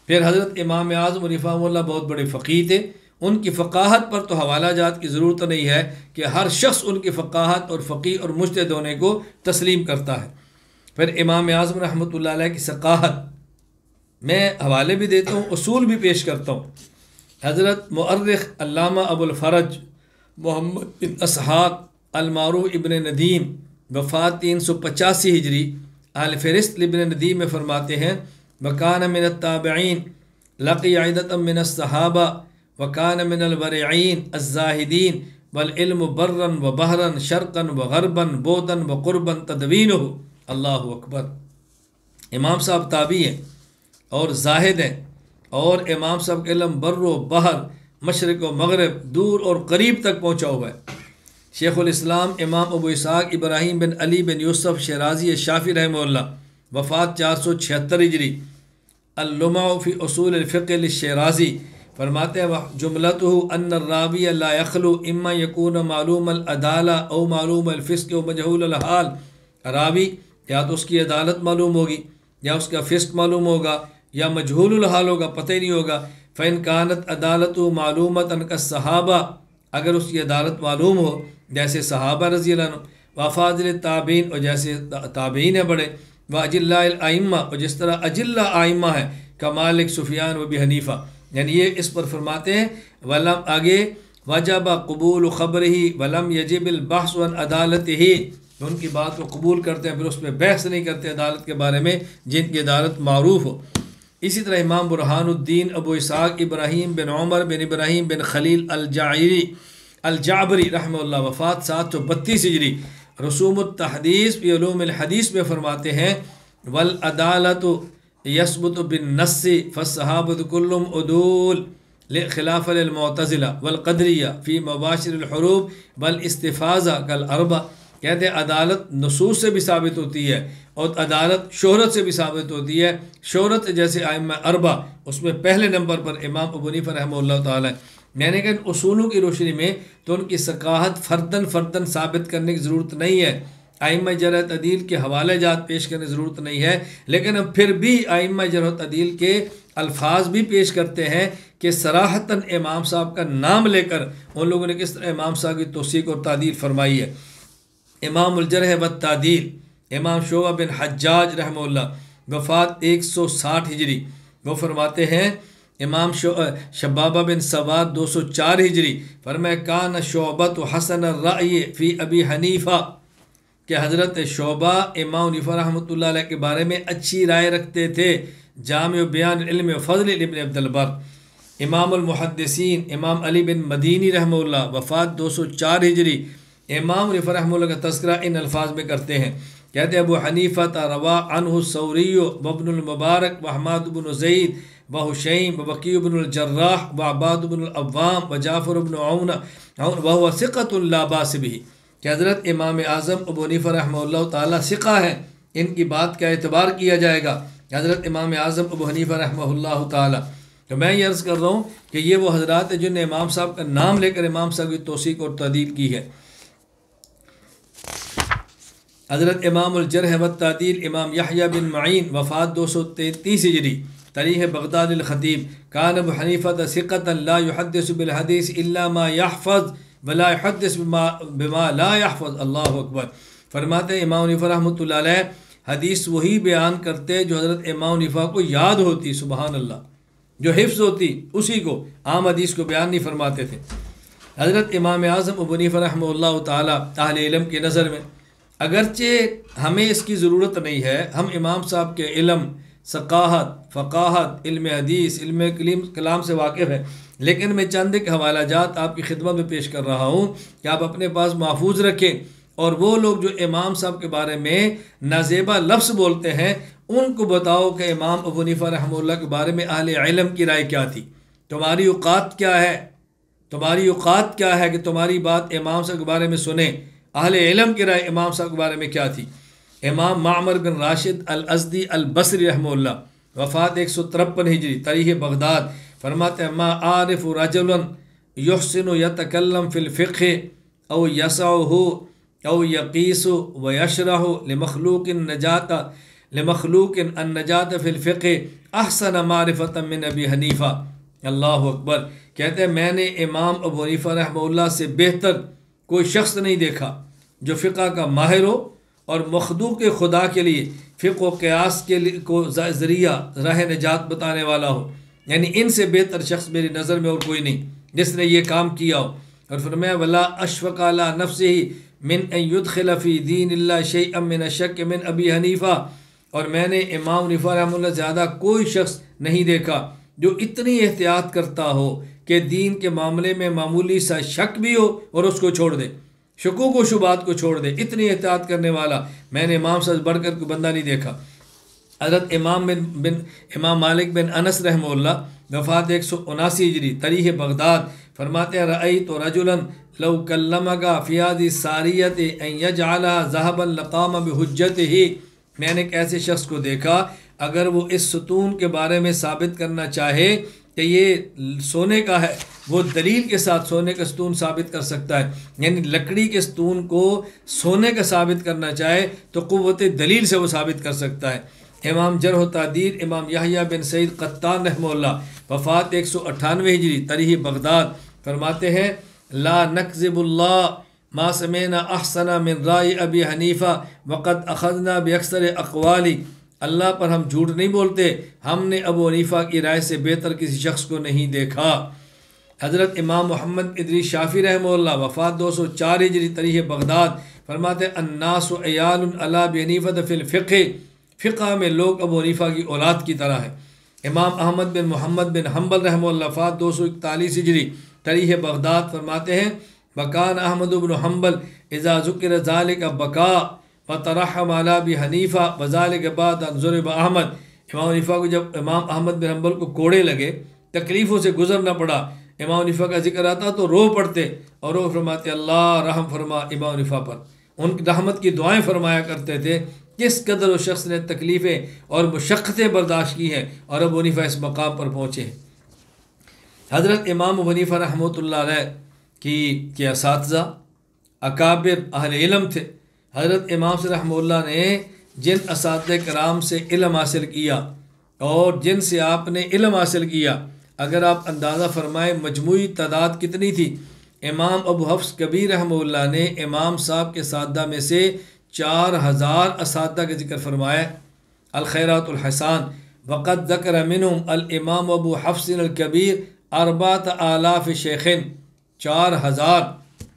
پھر حضرت امام اعظم رحمہ اللہ بہت بڑے فقیہ تھے، ان کی فقاہت پر تو حوالہ جات کی ضرورت نہیں ہے کہ ہر شخص ان کی فقاہت اور فقیہ اور مجتہد ہونے کو تسلیم کرتا ہے۔ پھر امام اعظم رحمۃ اللہ علیہ کی ثقافت میں حوالے بھی دیتا ہوں، اصول بھی پیش کرتا ہوں۔ حضرت مؤرخ علامہ ابو الفرج محمد بن اسحاق المعروف ابن ندیم وفات 385 ہجری الفہرست ابن ندیم میں فرماتے ہیں وکان من التابعین لقی عدۃ من الصحابہ وکان من الورعین الزاہدین والعلم برا و بحرا شرقا و غربا بعدا و قربا تدوینہ۔ اللہ اکبر۔ امام صاحب تابعی ہیں اور زاہد ہیں، اور امام صاحب کا علم بر و بحر مشرق و مغرب دور اور قریب تک پہنچا ہوا ہے۔ شیخ الاسلام امام ابو اسحاق ابراہیم بن علی بن یوسف شیرازی شافعی رحمہ اللہ وفات 476 ہجری اللمع فی اصول الفقہ للشیرازی فرماتے ہیں جملتہ ان الراوی لا یخلو اما یکون معلوم العدالہ او معلوم الفسق او مجہول الحال۔ راوی یا تو اس کی عدالت معلوم ہوگی یا اس کا فسق معلوم ہوگا یا مجہول الحال ہوگا، پتہ ہی نہیں ہوگا۔ فإن كانت عدالتہ معلومۃ کالصحابہ، اگر اس کی عدالت معلوم ہو جیسے صحابہ رضی اللہ عنہ، وافاضل التابعین اور جیسے تابعین ہیں بڑے، واجلاء الائمہ اور جس طرح اجلہ آئمہ ہیں کمالک سفیان و ابی حنیفہ، یعنی یہ اس پر فرماتے ہیں ولم آگے وجب قبول خبرہ ولم یجب البحث عن عدالتہ، ان کی بات کو قبول کرتے ہیں پھر اس پہ بحث نہیں کرتے عدالت کے بارے میں جن کی عدالت معروف ہو۔ اسی طرح امام برہان الدین ابو اسحاق ابراہیم بن عمر بن ابراہیم بن خلیل الجعبری رحمہ اللہ وفات 732 ہجری رسوم التحدیث فی علوم الحدیث میں فرماتے ہیں والعدالت یثبت بالنص فالصحابۃ کلهم عدول خلاف للمعتزلہ والقدریہ فی مباشر الحروب والاستفاضہ کالاربع۔ کہتے ہیں عدالت نصوص سے بھی ثابت ہوتی ہے اور عدالت شہرت سے بھی ثابت ہوتی ہے۔ شہرت جیسے ائمہ اربع، اس میں پہلے نمبر پر امام ابو حنیفہ رحمہ اللہ تعالی۔ میں نے کہا ان اصولوں کی روشنی میں تو ان کی ثقافت فرداً ثابت کرنے کی ضرورت نہیں ہے، ائمہ جرح تعدیل کے حوالے جات پیش کرنے کی ضرورت نہیں ہے، لیکن ہم پھر بھی ائمہ جرح تعدیل کے الفاظ بھی پیش کرتے ہیں کہ صراحتاً امام صاحب کا نام لے کر ان لوگوں نے کس طرح امام صاحب کی توثیق اور تعدیل فرمائی ہے۔ امام الجرح والتعدیل امام شعبہ بن حجاج رحمہ اللہ وفات 160 ہجری، وہ فرماتے ہیں امام شبابہ بن سواد 204 ہجری فرمائے کان شعبۃ حسن الرأی فی ابی حنیفہ، کہ حضرت شعبہ امام حنیفہ رحمۃ اللہ علیہ کے بارے میں اچھی رائے رکھتے تھے۔ جامع بیان علم فضل ابن عبد البر۔ امام المحدثین امام علی بن مدینی رحمہ اللہ وفات 204 ہجری امام حنیفہ رحمہ اللہ کا تذکرہ ان الفاظ میں کرتے ہیں، کہتے ہیں ابو حنیفہ روا عنہ الثوری وابن المبارک وحماد بن زید وحشیم ووکیع بن الجراح وعباد بن العوام وجعفر بن عون وهو ثقۃ لا باس به، کہ حضرت امام اعظم ابو حنیفہ رحمہ اللہ تعالی ثقہ ہیں، ان کی بات کا اعتبار کیا جائے گا۔ حضرت امام اعظم ابو حنیفہ رحمہ اللہ تعالی، تو میں یہ عرض کر رہا ہوں کہ یہ وہ حضرات ہیں جن نے امام صاحب کا نام لے کر امام صاحب کی توثیق اور تعدیل کی ہے۔ حضرت امام الجرح والتعدیل امام یحییٰ بن معین وفات 233 ہجری تاریخ بغداد الخطیب کان ابو حنیفہ ثقۃ لا یحدث بالحدیث الا ما یحفظ ولا يحدث بما لا يحفظ. اللہ اکبر. فرماتے ہیں امام حنیفہ رحمۃ اللہ علیہ حدیث وہی بیان کرتے جو حضرت امام حنیفہ کو یاد ہوتی. سبحان اللہ. جو حفظ ہوتی اسی کو، عام حدیث کو بیان نہیں فرماتے تھے. حضرت امام اعظم ابو حنیفہ رحمہ اللہ تعالیٰ اہل علم کی نظر میں اگرچہ ہمیں اس کی ضرورت نہیں ہے، ہم امام صاحب کے علم، ثقافت، فقاہت، علم حدیث، علم کلام سے واقف ہے، لیکن میں چند ایک حوالہ جات آپ کی خدمت میں پیش کر رہا ہوں کہ آپ اپنے پاس محفوظ رکھیں. اور وہ لوگ جو امام صاحب کے بارے میں نازیبا لفظ بولتے ہیں ان کو بتاؤ کہ امام ابو حنیفہ رحمہ اللہ کے بارے میں اہل علم کی رائے کیا تھی. تمہاری اوقات کیا ہے؟ تمہاری اوقات کیا ہے کہ تمہاری بات امام صاحب کے بارے میں سنیں؟ اہل علم کی رائے امام صاحب کے بارے میں کیا تھی؟ امام معمر بن راشد الازدی البصری رحمہ اللہ، وفات 153 ہجری، تاریخ بغداد، فرماتے ہیں ما عارف رجلا یحسن یتکلم فی الفقہ او یسعہ او یقیس و یشرح لمخلوق النجات فی الفقہ احسن معرفۃ من ابی حنیفہ. اللہ اکبر. کہتے ہیں میں نے امام ابو حنیفہ رحمہ اللہ سے بہتر کوئی شخص نہیں دیکھا جو فقہ کا ماہر ہو اور مخلوق خدا کے لیے فقہ و قیاس کے کو ذریعہ راہ نجات بتانے والا ہو. یعنی ان سے بہتر شخص میری نظر میں اور کوئی نہیں جس نے یہ کام کیا ہو. اور فرمایا ولا اشفق علی نفسہ من ان يدخل فی دین اللہ شیئا من الشک من ابی حنیفہ. اور میں نے امام حنیفہ رحمہ اللہ زیادہ کوئی شخص نہیں دیکھا جو اتنی احتیاط کرتا ہو کہ دین کے معاملے میں معمولی سا شک بھی ہو اور اس کو چھوڑ دے، شکوک و شبہات کو چھوڑ دے. اتنی احتیاط کرنے والا میں نے امام سے بڑھ کر کوئی بندہ نہیں دیکھا. حضرت امام مالک بن انس رحمہ اللہ، وفات 179 ہجری، تاریخ بغداد، فرماتے ہیں رأیت رجلا لو کلمک فی هذه الساریۃ ان یجعلها ذهبا لقام بحجتہ. میں نے ایک ایسے شخص کو دیکھا اگر وہ اس ستون کے بارے میں ثابت کرنا چاہے کہ یہ سونے کا ہے، وہ دلیل کے ساتھ سونے کا ستون ثابت کر سکتا ہے. یعنی لکڑی کے ستون کو سونے کا ثابت کرنا چاہے تو قوت دلیل سے وہ ثابت کر سکتا ہے. امام جرح و تعدیل امام یحییٰ بن سعید قطان رحمہ اللہ، وفات 198 ہجری، تاریخ بغداد، فرماتے ہیں لا نکذب اللہ ما سمعنا احسن من رائے ابی حنیفہ وقد اخذنا باکثر اقوالی. اللہ پر ہم جھوٹ نہیں بولتے، ہم نے ابو حنیفہ کی رائے سے بہتر کسی شخص کو نہیں دیکھا. حضرت امام محمد ادریس شافعی رحمہ اللہ، وفات 204 ہجری، تاریخ بغداد، فرماتے الناس عیال علی ابی حنیفہ فی الفقہ. فقہ میں لوگ ابو حنیفہ کی اولاد کی طرح ہے. امام احمد بن محمد بن حنبل رحمہ اللہ، وفات 241 ہجری، تاریخ بغداد، فرماتے ہیں وکان احمد بن حنبل اذا ذکر ذلک بکا فترحم علی ابی حنیفہ وذلک بعد ان ضرب احمد. امام حنیفہ کو جب امام احمد بن حنبل کو کوڑے لگے، تکلیفوں سے گزرنا پڑا، امام حنیفہ کا ذکر آتا تو رو پڑتے اور وہ فرماتے اللہ رحم فرما امام حنیفہ پر. ان کی رحمت کی دعائیں فرمایا کرتے تھے. کس قدر اس شخص نے تکلیفیں اور مشقتیں برداشت کی ہیں اور ابو حنیفہ اس مقام پر پہنچے ہیں. حضرت امام ابو حنیفہ رحمۃ اللہ علیہ کی اساتذہ اکابر اہل علم تھے. حضرت امام سے رحمہ اللہ نے جن اساتذہ کرام سے علم حاصل کیا اور جن سے آپ نے علم حاصل کیا، اگر آپ اندازہ فرمائیں مجموعی تعداد کتنی تھی. امام ابو حفص کبیر رحمہ اللہ نے امام صاحب کے اساتذہ میں سے 4000 اساتذہ کا ذکر فرمایا. الخیرات الحسان وقد ذکر منہم الامام ابو حفص الکبیر 4000 شیخین. 4000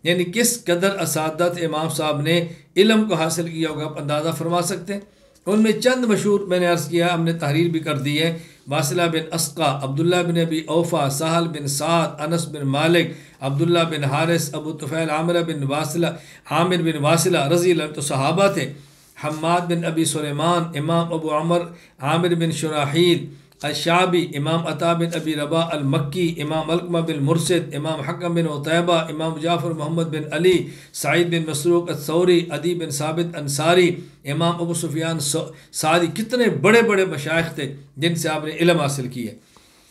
یعنی کس قدر اساتذہ امام صاحب نے علم کو حاصل کیا ہوگا، آپ اندازہ فرما سکتے ہیں. ان میں چند مشہور میں نے عرض کیا، ہم نے تحریر بھی کر دی ہے. واصلہ بن اسقا، عبداللہ بن ابی اوفا، سہل بن سعد، انس بن مالک، عبداللہ بن حارث، ابو طفیل، عامر بن واصلہ رضی اللہ عنہ تو صحابہ تھے. حماد بن ابی سلیمان، امام ابو عمر عامر بن شراحیل الشعبی، امام عطا بن ابی رباح المکی، امام علقمہ بن مرشد، امام حکم بن عتیبہ، امام جعفر محمد بن علی، سعید بن مسروق الثوری، عدی بن ثابت انصاری، امام ابو سفیان سعدی. کتنے بڑے بڑے مشائخ تھے جن سے آپ نے علم حاصل کیا.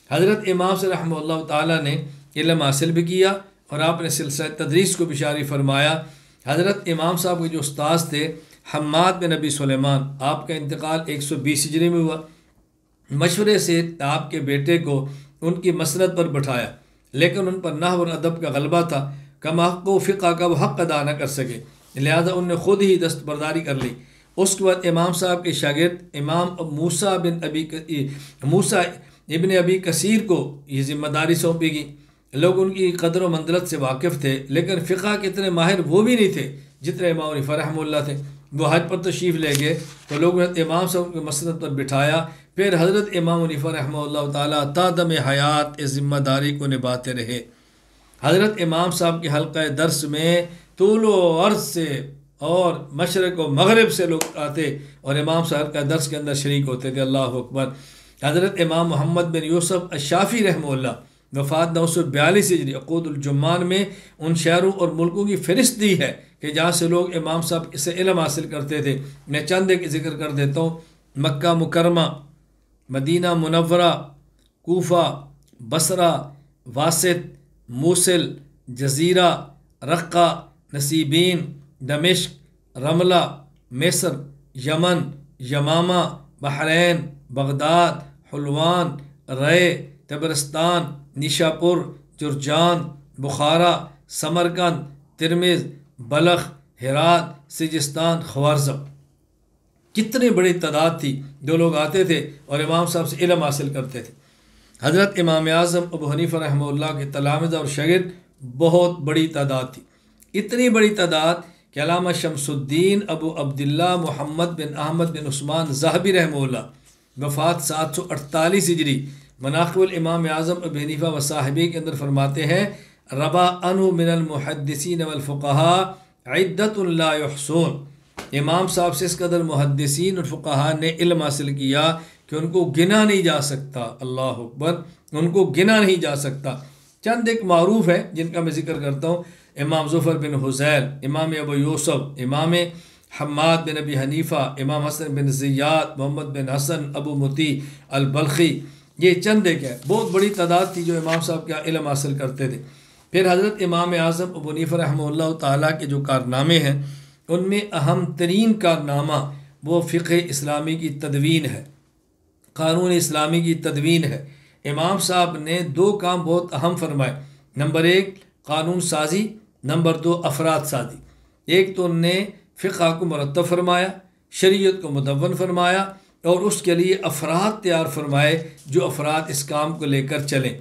حضرت امام سے رحمہ اللہ تعالیٰ نے علم حاصل بھی کیا اور آپ نے سلسلہ تدریس کو بھی جاری فرمایا. حضرت امام صاحب کے جو استاذ تھے حماد بن ابی سلیمان، آپ کا انتقال 120 ہجری میں ہوا. مشورے سے آپ کے بیٹے کو ان کی مسند پر بٹھایا، لیکن ان پر نحو اور ادب کا غلبہ تھا. کم حق و فقہ کا وہ حق ادا نہ کر سکے، لہذا ان نے خود ہی دستبرداری کر لی۔ اس کے بعد امام صاحب کے شاگرد امام موسیٰ ابن ابی کثیر کو یہ ذمہ داری سونپی گئی۔ لوگ ان کی قدر و منزلت سے واقف تھے، لیکن فقہ کے اتنے ماہر وہ بھی نہیں تھے جتنے امام حنیفہ رحمہ اللہ تھے۔ وہ حج پر تشریف لے گئے تو لوگوں نے امام صاحب کو مسند پر بٹھایا، پھر حضرت امام حنیفہ رحمہ اللہ تعالیٰ تا دم حیات اس ذمہ داری کو نبھاتے رہے۔ حضرت امام صاحب کے حلقہ درس میں طول و عرض سے اور مشرق و مغرب سے لوگ آتے اور امام صاحب کا درس کے اندر شریک ہوتے تھے۔ اللہ اکبر۔ حضرت امام محمد بن یوسف الشافعی رحمہ اللہ وفات 942 ہجری عقود الجمان میں ان شہروں اور ملکوں کی فہرست دی ہے کہ جہاں سے لوگ امام صاحب سے علم حاصل کرتے تھے۔ میں چند ایک ذکر کر دیتا ہوں۔ مکہ مکرمہ، مدینہ منورہ، کوفہ، بصرہ، واسط، موصل، جزیرہ، رقہ، نصیبین، دمشق، رملہ، مصر، یمن، یمامہ، بحرین، بغداد، حلوان، رے، طبرستان، نیشاپور، جرجان، بخارا، سمرقند، ترمذ، بلخ، ہرات، سجستان، خوارزم۔ کتنی بڑی تعداد تھی جو لوگ آتے تھے اور امام صاحب سے علم حاصل کرتے تھے۔ حضرت امام اعظم ابو حنیفہ رحمہ اللہ کے تلامذہ اور شاگرد بہت بڑی تعداد تھی، اتنی بڑی تعداد کہ علامہ شمس الدین ابو عبداللہ محمد بن احمد بن عثمان ذہبی رحمہ اللہ وفات 748 ہجری مناقب الامام اعظم ابو حنیفہ و صاحبی کے اندر فرماتے ہیں، ربا عنہ من المحدثین والفقہاء عدت لا یحصون۔ امام صاحب سے اس قدر محدثین اور فقہاء نے علم حاصل کیا کہ ان کو گنا نہیں جا سکتا۔ اللہ اکبر، ان کو گنا نہیں جا سکتا۔ چند ایک معروف ہے جن کا میں ذکر کرتا ہوں، امام ظفر بن حذیل، امام ابو یوسف، امام حماد بن ابی حنیفہ، امام حسن بن زیاد، محمد بن حسن ابو مطیع البلخی، یہ چند ایک ہے۔ بہت بڑی تعداد تھی جو امام صاحب کا علم حاصل کرتے تھے۔ پھر حضرت امام اعظم ابو حنیفہ رحمہ اللہ تعالیٰ کے جو کارنامے ہیں ان میں اہم ترین کارنامہ وہ فقہ اسلامی کی تدوین ہے، قانون اسلامی کی تدوین ہے۔ امام صاحب نے 2 کام بہت اہم فرمائے، نمبر 1 قانون سازی، نمبر 2 افراد سازی۔ ایک تو ان نے فقہ کو مرتب فرمایا، شریعت کو مدون فرمایا اور اس کے لیے افراد تیار فرمائے جو افراد اس کام کو لے کر چلیں۔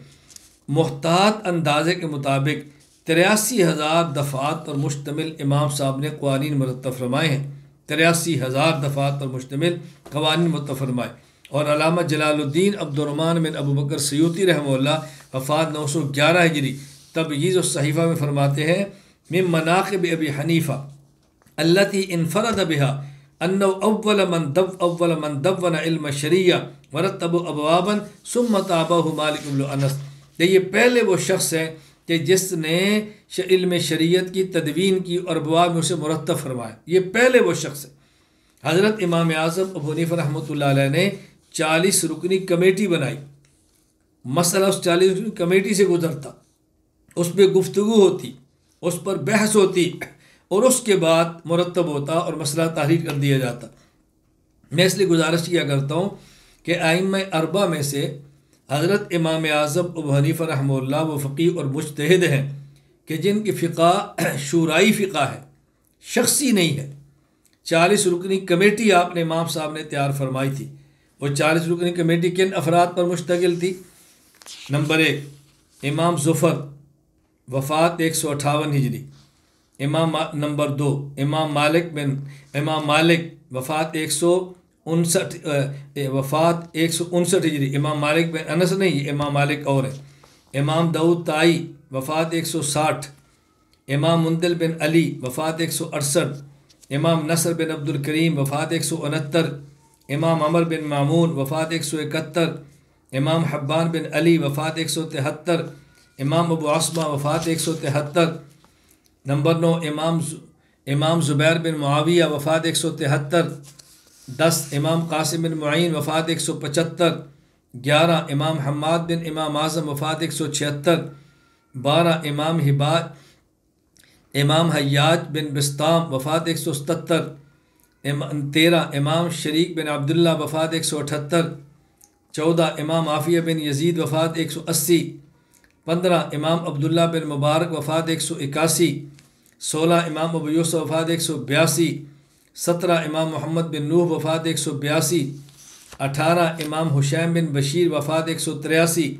محتاط اندازے کے مطابق 83,000 دفعات پر مشتمل امام صاحب نے قوانین مرتب فرمائے ہیں، 83,000 دفعات پر مشتمل قوانین مرتب فرمائے۔ اور علامہ جلال الدین عبد الرحمن بن ابو بکر سیوطی رحمہ اللہ وفات 911 ہجری تبییض الصحیفہ میں فرماتے ہیں، من مناقب ابی حنیفہ التی انفرد بها انه اول من دون علم الشریعہ ورتب ابوابا ثم تابعه مالک بن انس۔ یہ پہلے وہ شخص ہے کہ جس نے علم شریعت کی تدوین کی اور ابواب میں اسے مرتب فرمایا، یہ پہلے وہ شخص ہے۔ حضرت امام اعظم ابو حنیفہ رحمۃ اللہ علیہ نے 40 رکنی کمیٹی بنائی، مسئلہ اس 40 رکنی کمیٹی سے گزرتا، اس پہ گفتگو ہوتی، اس پر بحث ہوتی اور اس کے بعد مرتب ہوتا اور مسئلہ تحریر کر دیا جاتا۔ میں اس لیے گزارش کیا کرتا ہوں کہ ائمہ اربعہ میں سے حضرت امام اعظم ابو حنیفہ رحمہ اللہ وہ فقیہ اور مجتہد ہیں کہ جن کی فقہ شورائی فقہ ہے، شخصی نہیں ہے۔ 40 رکنی کمیٹی آپ نے امام صاحب نے تیار فرمائی تھی۔ وہ 40 رکنی کمیٹی کن افراد پر مشتمل تھی؟ نمبر 1 امام ظفر وفات 158 ہجری، نمبر 2 امام مالک وفات 159 ہجری، امام مالک بن انس نہیں، امام مالک اور ہے۔ امام داؤد طائی وفات 160، امام مندل بن علی وفات 168، امام نصر بن عبد الکریم وفات 169، امام عمر بن مامون وفات 171، امام حبان بن علی وفات 173، امام ابو عصمہ وفات 173۔ نمبر 9 امام زبیر بن معاویہ وفات 173۔ 10 امام قاسم بن معین وفات 175۔ 11 امام حماد بن امام اعظم وفات 176۔ 12 امام حیاج بن بسطام وفات 177۔ 13 امام شریک بن عبداللہ وفات 178۔ 14 امام عافیہ بن یزید وفات 180۔ 15 امام عبداللہ بن مبارک وفات 181، 16 امام ابو یوسف وفات 182، 17 امام محمد بن نوح وفات 182، 18 امام حشیم بن بشیر وفات 183،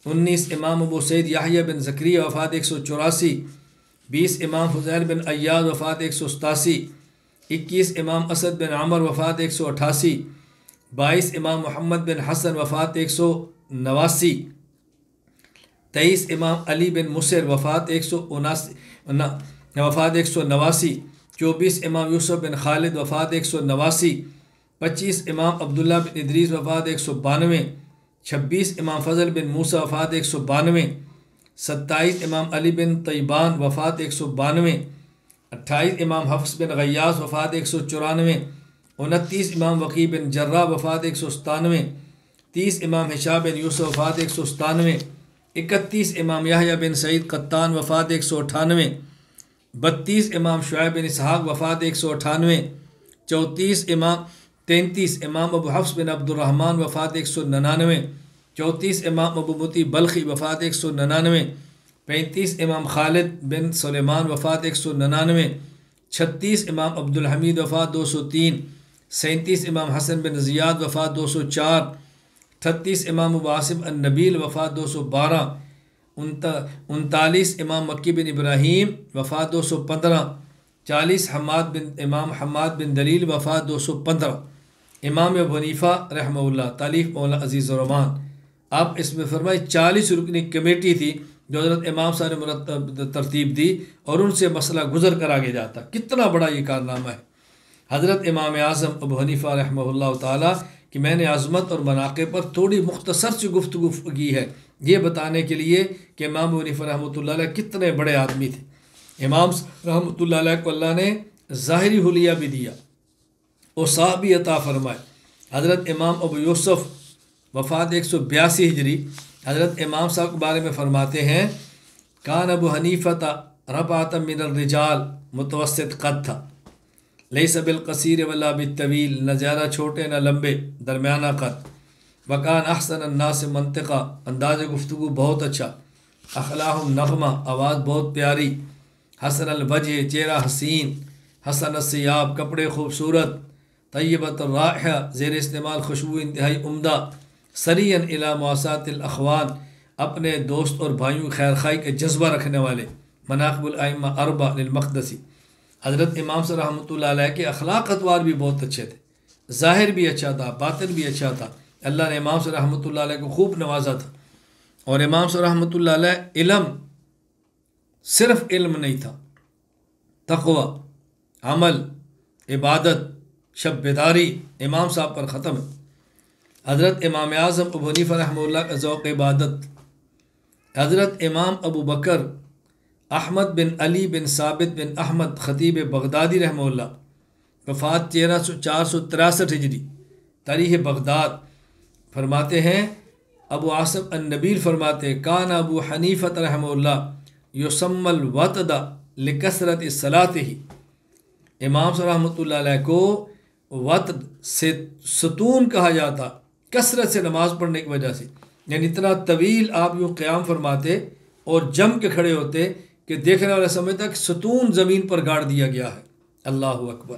19 امام ابو سعید یحییٰ بن زکریا وفات 184، 20 امام فضیل بن ایاد وفات 187، 21 امام اسد بن عمر وفات 188، 22 امام محمد بن حسن وفات 189، 23 امام علی بن مصر وفات 189، 24 امام یوسف بن خالد وفات 189، 25 امام عبداللہ بن ادریس وفات 192، 26 امام فضل بن موسیٰ وفات 192، 27 امام علی بن طیبان وفات 192، 28 امام حفص بن غیاث وفات 194، 29 امام وقی بن جراح وفات 197، 30 امام ہشام بن یوسف وفات 197، 31 امام یحییٰ بن سعید قطان وفات 198، 32 امام شعیب بن اسحاق وفات 198، 33 امام ابو حفص بن عبد الرحمن وفات 199، 34 امام ابو مطی بلخی وفات 199، 35 امام خالد بن سلیمان وفات 199، 36 امام عبدالحمید وفات 203، 37 امام حسن بن زیاد وفات 204، 38 امام ابو عاصم النبیل وفات 212، 39 امام مکی بن ابراہیم وفات 215، 40 امام حماد بن دلیل وفات 215۔ امام ابو حنیفہ رحمہ اللہ، تالیف مولا عزیز الرحمان۔ اب اس میں فرمائے 40 رکنی کمیٹی تھی جو حضرت امام صاحب نے ترتیب دی اور ان سے مسئلہ گزر کر آگے جاتا۔ کتنا بڑا یہ کارنامہ ہے حضرت امام اعظم ابو حنیفہ رحمہ اللہ تعالیٰ کہ میں نے عظمت اور مناقب پر تھوڑی مختصر سی گفتگو کی ہے یہ بتانے کے لیے کہ امام ابو حنیفہ رحمۃ اللہ علیہ کتنے بڑے آدمی تھے۔ امام رحمۃ اللہ علیہ کو اللہ نے ظاہری حلیہ بھی دیا، اوصاف بھی عطا فرمائے۔ حضرت امام ابو یوسف وفات 182 ہجری، حضرت امام صاحب کے بارے میں فرماتے ہیں کان ابو حنیفہ ربعۃ من الرجال، متوسط قد تھا، لیس بالقصیر ولا بالطویل، نہ زیادہ چھوٹے نہ لمبے، درمیانہ قد، وکان احسن الناس منطقہ، انداز گفتگو بہت اچھا، اخلاہم نغمہ، آواز بہت پیاری، حسن الوجہ، چہرہ حسین، حسن الثیاب، کپڑے خوبصورت، طیبۃ الرائحہ، زیر استعمال خوشبو انتہائی عمدہ، سریعا الی مواساۃ الاخوان، اپنے دوست اور بھائیوں خیر خواہی کا جذبہ رکھنے والے، مناقب الائمہ اربع للمقدسی۔ حضرت امام صلی رحمۃ اللہ علیہ کے اخلاق اتوار بھی بہت اچھے تھے، ظاہر بھی اچھا تھا، باطن بھی اچھا تھا۔ اللہ نے امام صلی رحمۃ اللہ علیہ کو خوب نوازا تھا، اور امام صلی رحمۃ اللہ علیہ علم، صرف علم نہیں تھا، تقوی، عمل، عبادت، شب بیداری امام صاحب پر ختم ہے۔ حضرت امام اعظم ابو حنیفہ رحمہ اللہ کا ذوق عبادت۔ حضرت امام ابو بکر احمد بن علی بن ثابت بن احمد خطیب بغدادی رحمہ اللہ، وفات 463 ہجری، تاریخ بغداد۔ فرماتے ہیں ابو عاصم النبیل فرماتے ہیں کان ابو حنیفہ رحمہ اللہ یسمی الوطد لکثرت صلاتہ، امام صلی رحمۃ اللہ علیہ کو وطد سے ستون کہا جاتا کثرت سے نماز پڑھنے کی وجہ سے، یعنی اتنا طویل آپ یوں قیام فرماتے اور جم کے کھڑے ہوتے کہ دیکھنے والا سمجھتا کہ ستون زمین پر گاڑ دیا گیا ہے۔ اللہ اکبر۔